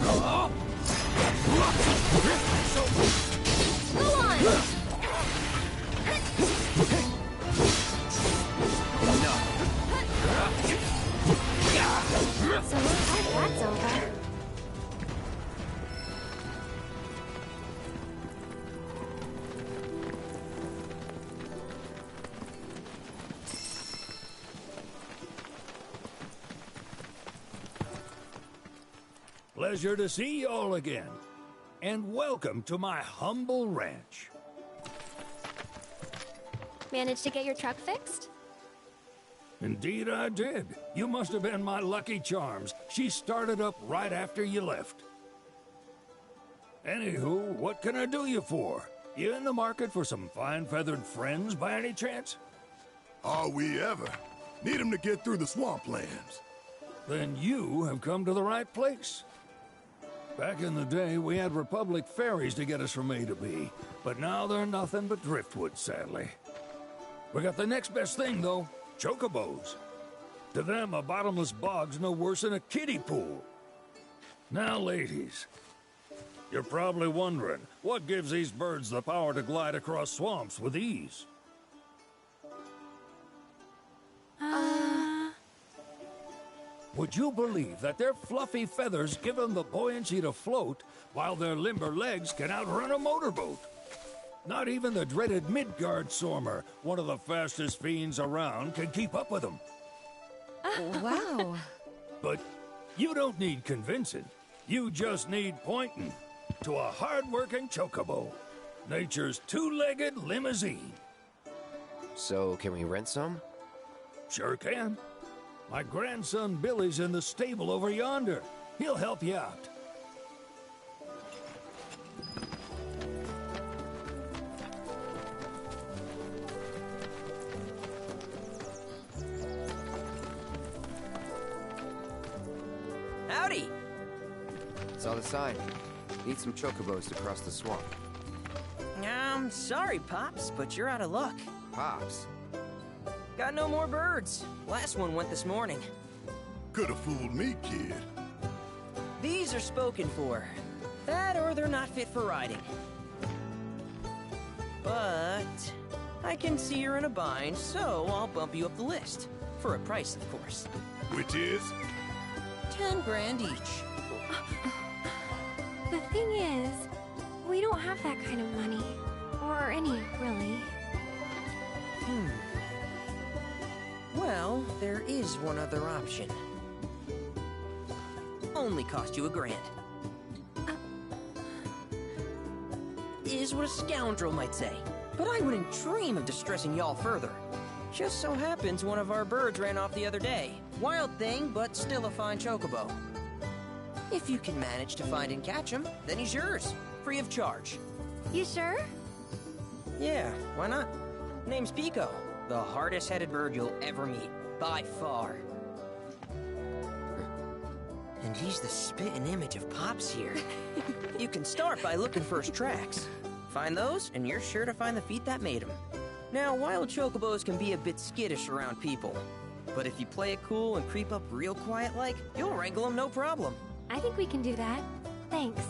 M: Go on! So looks like that's over.
F: Pleasure to see you all again. And welcome to my humble ranch.
M: Managed to get your truck fixed?
F: Indeed I did. You must have been my lucky charms. She started up right after you left. Anywho, what can I do you for? You in the market for some fine-feathered friends by any chance?
N: Are we ever? Need 'em to get through the swamplands.
F: Then you have come to the right place. Back in the day, we had Republic ferries to get us from A to B, but now they're nothing but driftwood, sadly. We got the next best thing, though, chocobos. To them, a bottomless bog's no worse than a kiddie pool. Now, ladies, you're probably wondering, what gives these birds the power to glide across swamps with ease? Would you believe that their fluffy feathers give them the buoyancy to float, while their limber legs can outrun a motorboat? Not even the dreaded Midgard Sormer, one of the fastest fiends around, can keep up with them.
O: Wow.
F: But you don't need convincing. You just need pointing to a hard-working chocobo. Nature's two-legged limousine.
I: So, can we rent some?
F: Sure can. My grandson Billy's in the stable over yonder. He'll help you out.
G: Howdy!
I: Saw the sign. Need some chocobos to cross the swamp.
G: Sorry, Pops, but you're out of luck.
I: Pops?
G: Got no more birds. Last one went this morning.
N: Could've fooled me, kid.
G: These are spoken for. That or they're not fit for riding. But I can see you're in a bind, so I'll bump you up the list. For a price, of course.
N: Which is?
G: 10 grand each.
M: The thing is, we don't have that kind of money. Or any, really.
G: Well, there is one other option. Only cost you $1,000. Is what a scoundrel might say. But I wouldn't dream of distressing y'all further. Just so happens one of our birds ran off the other day. Wild thing, but still a fine chocobo. If you can manage to find and catch him, then he's yours. Free of charge.
M: You sure?
G: Yeah, why not? Name's Pico. The hardest-headed bird you'll ever meet. By far. And he's the spitting image of Pops here. You can start by looking for his tracks. Find those, and you're sure to find the feet that made him. Now, wild chocobos can be a bit skittish around people. But if you play it cool and creep up real quiet-like, you'll wrangle them no problem.
M: I think we can do that. Thanks.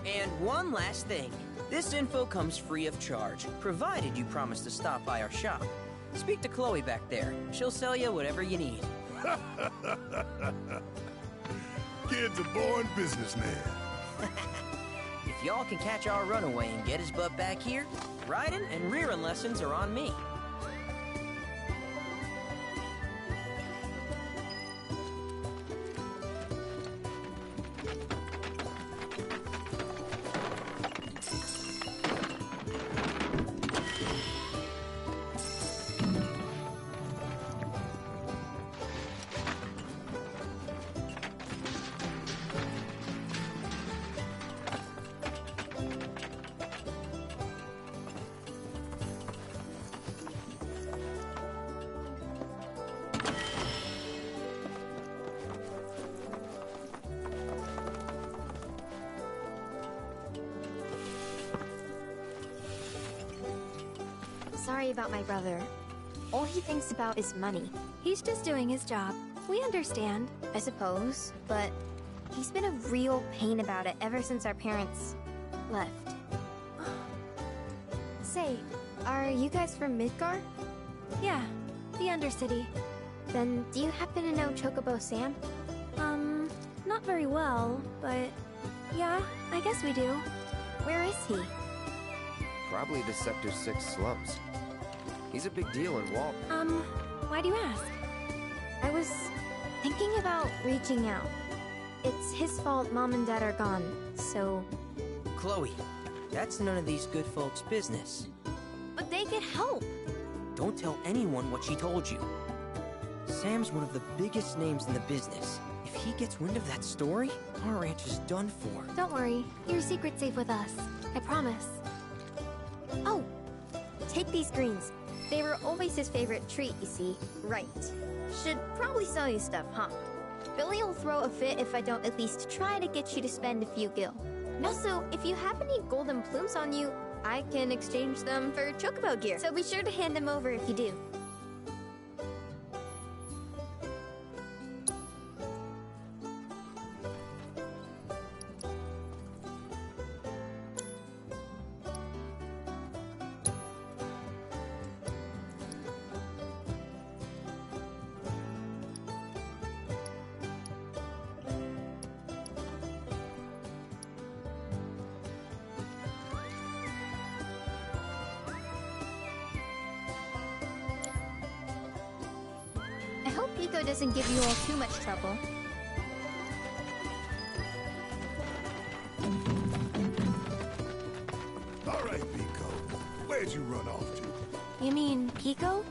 G: And one last thing. This info comes free of charge, provided you promise to stop by our shop. Speak to Chloe back there. She'll sell you whatever you need.
N: Kid's a born businessman.
G: If y'all can catch our runaway and get his butt back here, riding and rearing lessons are on me.
M: Sorry about my brother. All he thinks about is money. He's just doing his job. We understand, I suppose, but he's been a real pain about it ever since our parents left. Say, are you guys from Midgar? Yeah, the Undercity. Then do you happen to know Chocobo Sam? Not very well, but yeah, I guess we do. Where is he?
I: Probably the Sector 6 slums. He's a big deal in Walt.
M: Why do you ask? I was thinking about reaching out. It's his fault Mom and Dad are gone, so...
G: Chloe, that's none of these good folks' business.
M: But they could help!
G: Don't tell anyone what she told you. Sam's one of the biggest names in the business. If he gets wind of that story, our ranch is done for.
M: Don't worry, your secret's safe with us. I promise. Oh! Take these greens. They were always his favorite treat, you see. Right. Should probably sell you stuff, huh? Billy will throw a fit if I don't at least try to get you to spend a few gil. Also, if you have any golden plumes on you, I can exchange them for chocobo gear. So be sure to hand them over if you do.
Q: Pico doesn't give you all too much trouble.
N: All right, Pico. Where'd you run off to?
M: You mean Pico?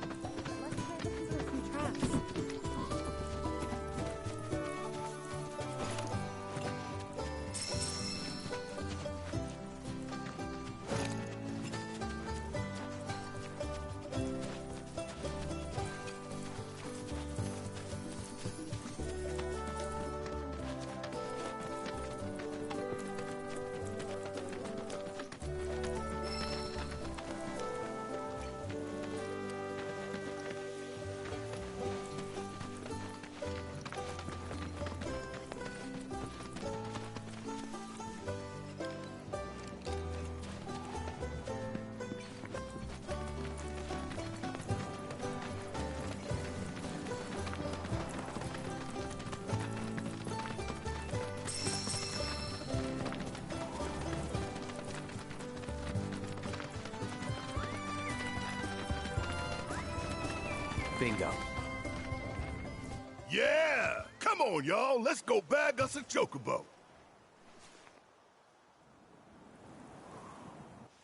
K: Bingo.
N: Yeah! Come on, y'all. Let's go bag us a chocobo.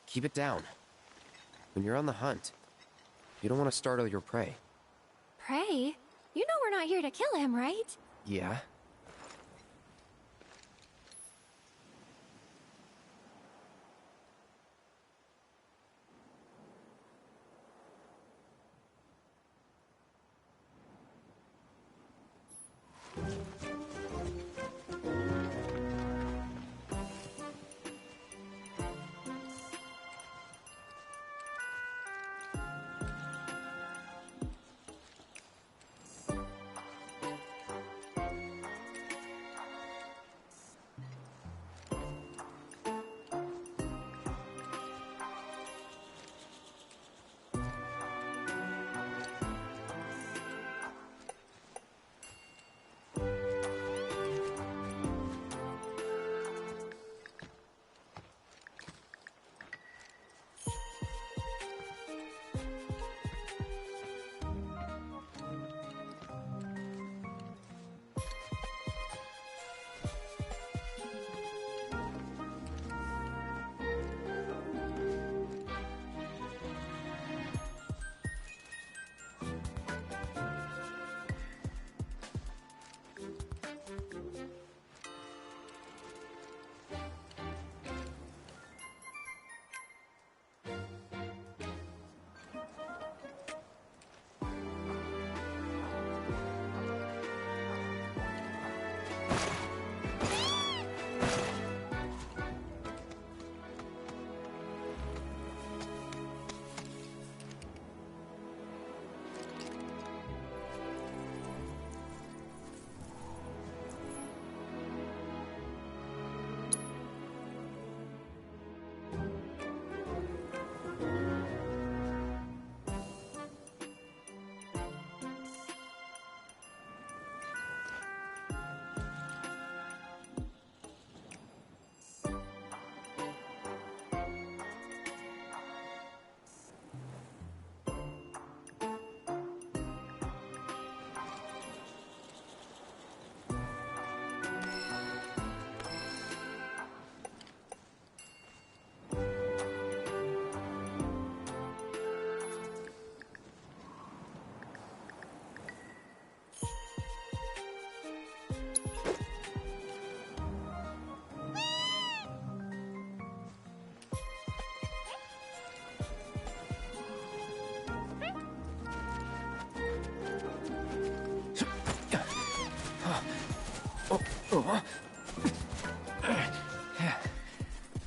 I: Keep it down. When you're on the hunt, you don't want to startle your prey.
M: Prey? You know we're not here to kill him, right?
I: Yeah?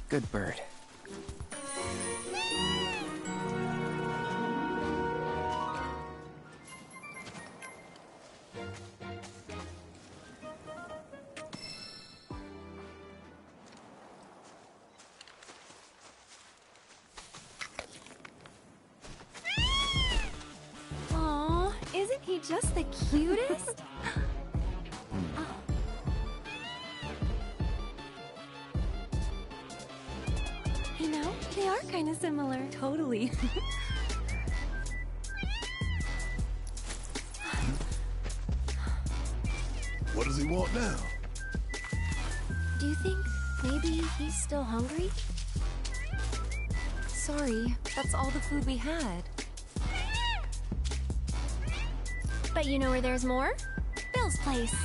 I: Good bird.
M: Aw, isn't he just the cutest? You know, they are kind of similar.
C: Totally.
N: want now?
M: Do you think maybe he's still hungry?
C: Sorry, that's all the food we had.
M: But you know where there's more? Bill's place.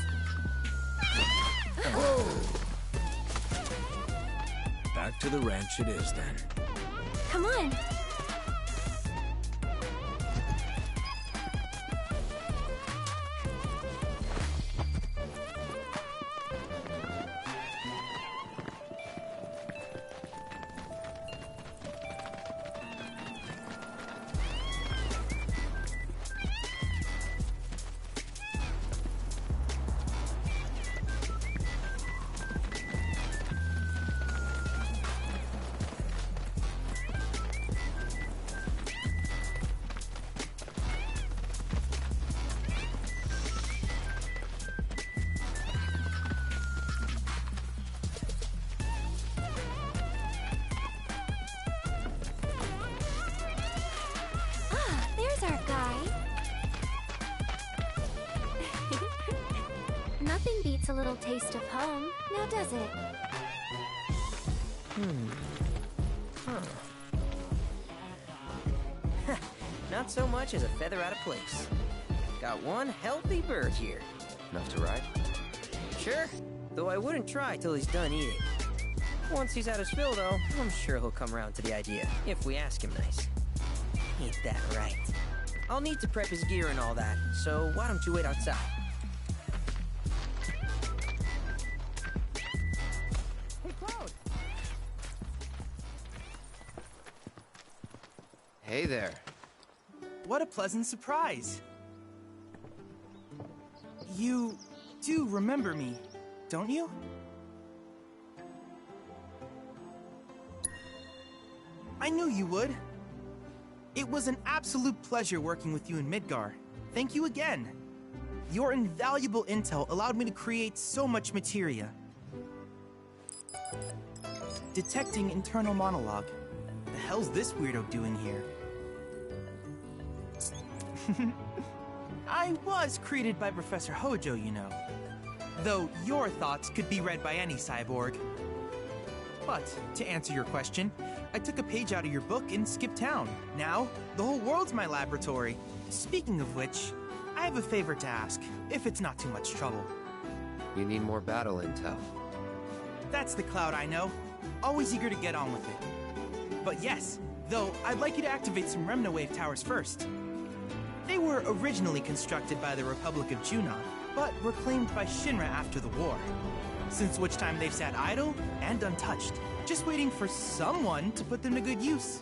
U: Back to the ranch it is then.
M: Come on. There's our guy. Nothing beats a little taste of home, now does it?
G: Not so much as a feather out of place. Got one healthy bird here.
I: Enough to ride?
G: Sure, though I wouldn't try till he's done eating. Once he's had his fill, though, I'm sure he'll come around to the idea, if we ask him nice. Ain't that right? I'll need to prep his gear and all that, so why don't you wait outside?
T: Hey, Cloud!
I: Hey there.
H: What a pleasant surprise. You do remember me, don't you? I knew you would. It was an absolute pleasure working with you in Midgar. Thank you again. Your invaluable intel allowed me to create so much materia. Detecting internal monologue. The hell's this weirdo doing here? I was created by Professor Hojo, you know. Though your thoughts could be read by any cyborg. But, to answer your question, I took a page out of your book and skipped town. Now, the whole world's my laboratory. Speaking of which, I have a favor to ask, if it's not too much trouble.
I: We need more battle intel.
H: That's the Cloud I know. Always eager to get on with it. But yes, though I'd like you to activate some Remna Wave towers first. They were originally constructed by the Republic of Junon, but were claimed by Shinra after the war. Since which time they've sat idle and untouched, just waiting for someone to put them to good use.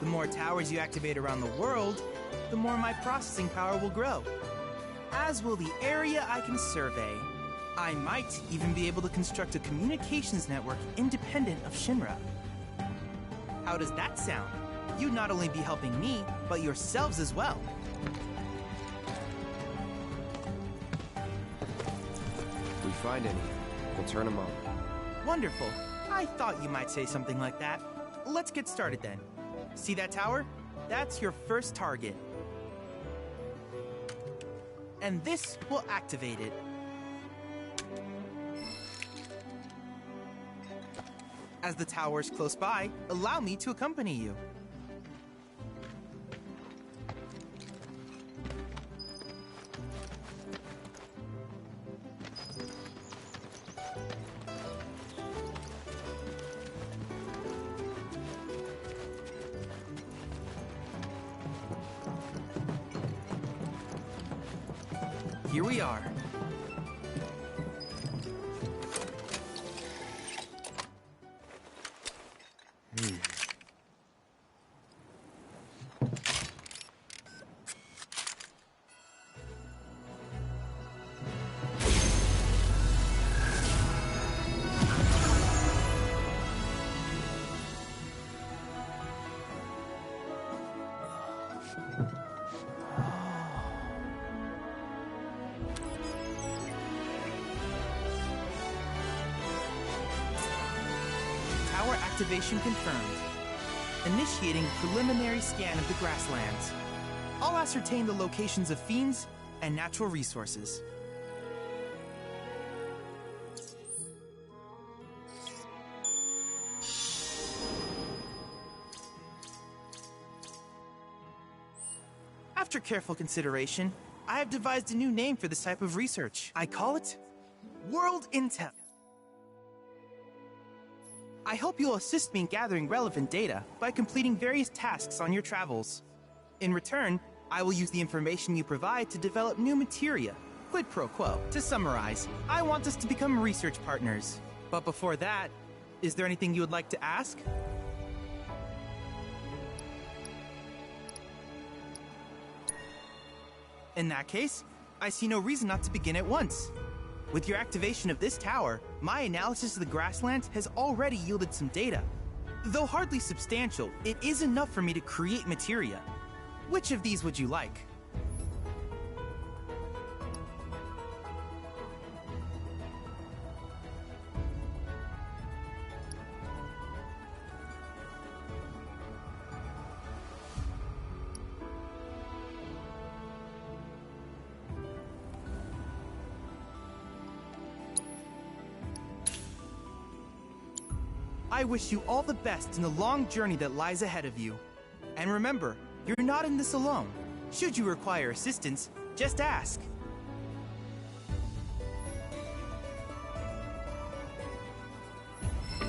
H: The more towers you activate around the world, the more my processing power will grow. As will the area I can survey. I might even be able to construct a communications network independent of Shinra. How does that sound? You'd not only be helping me, but yourselves as well.
I: If we find any, we'll turn them on.
H: Wonderful. I thought you might say something like that. Let's get started then. See that tower? That's your first target. And this will activate it. As the tower's close by, allow me to accompany you. Here we are. Activation confirmed. Initiating preliminary scan of the grasslands. I'll ascertain the locations of fiends and natural resources. After careful consideration, I have devised a new name for this type of research. I call it World Intel. I hope you'll assist me in gathering relevant data by completing various tasks on your travels. In return, I will use the information you provide to develop new materia. Quid pro quo. To summarize, I want us to become research partners. But before that, is there anything you would like to ask? In that case, I see no reason not to begin at once. With your activation of this tower, my analysis of the grasslands has already yielded some data. Though hardly substantial, it is enough for me to create materia. Which of these would you like? I wish you all the best in the long journey that lies ahead of you. And remember, you're not in this alone. Should you require assistance, just ask.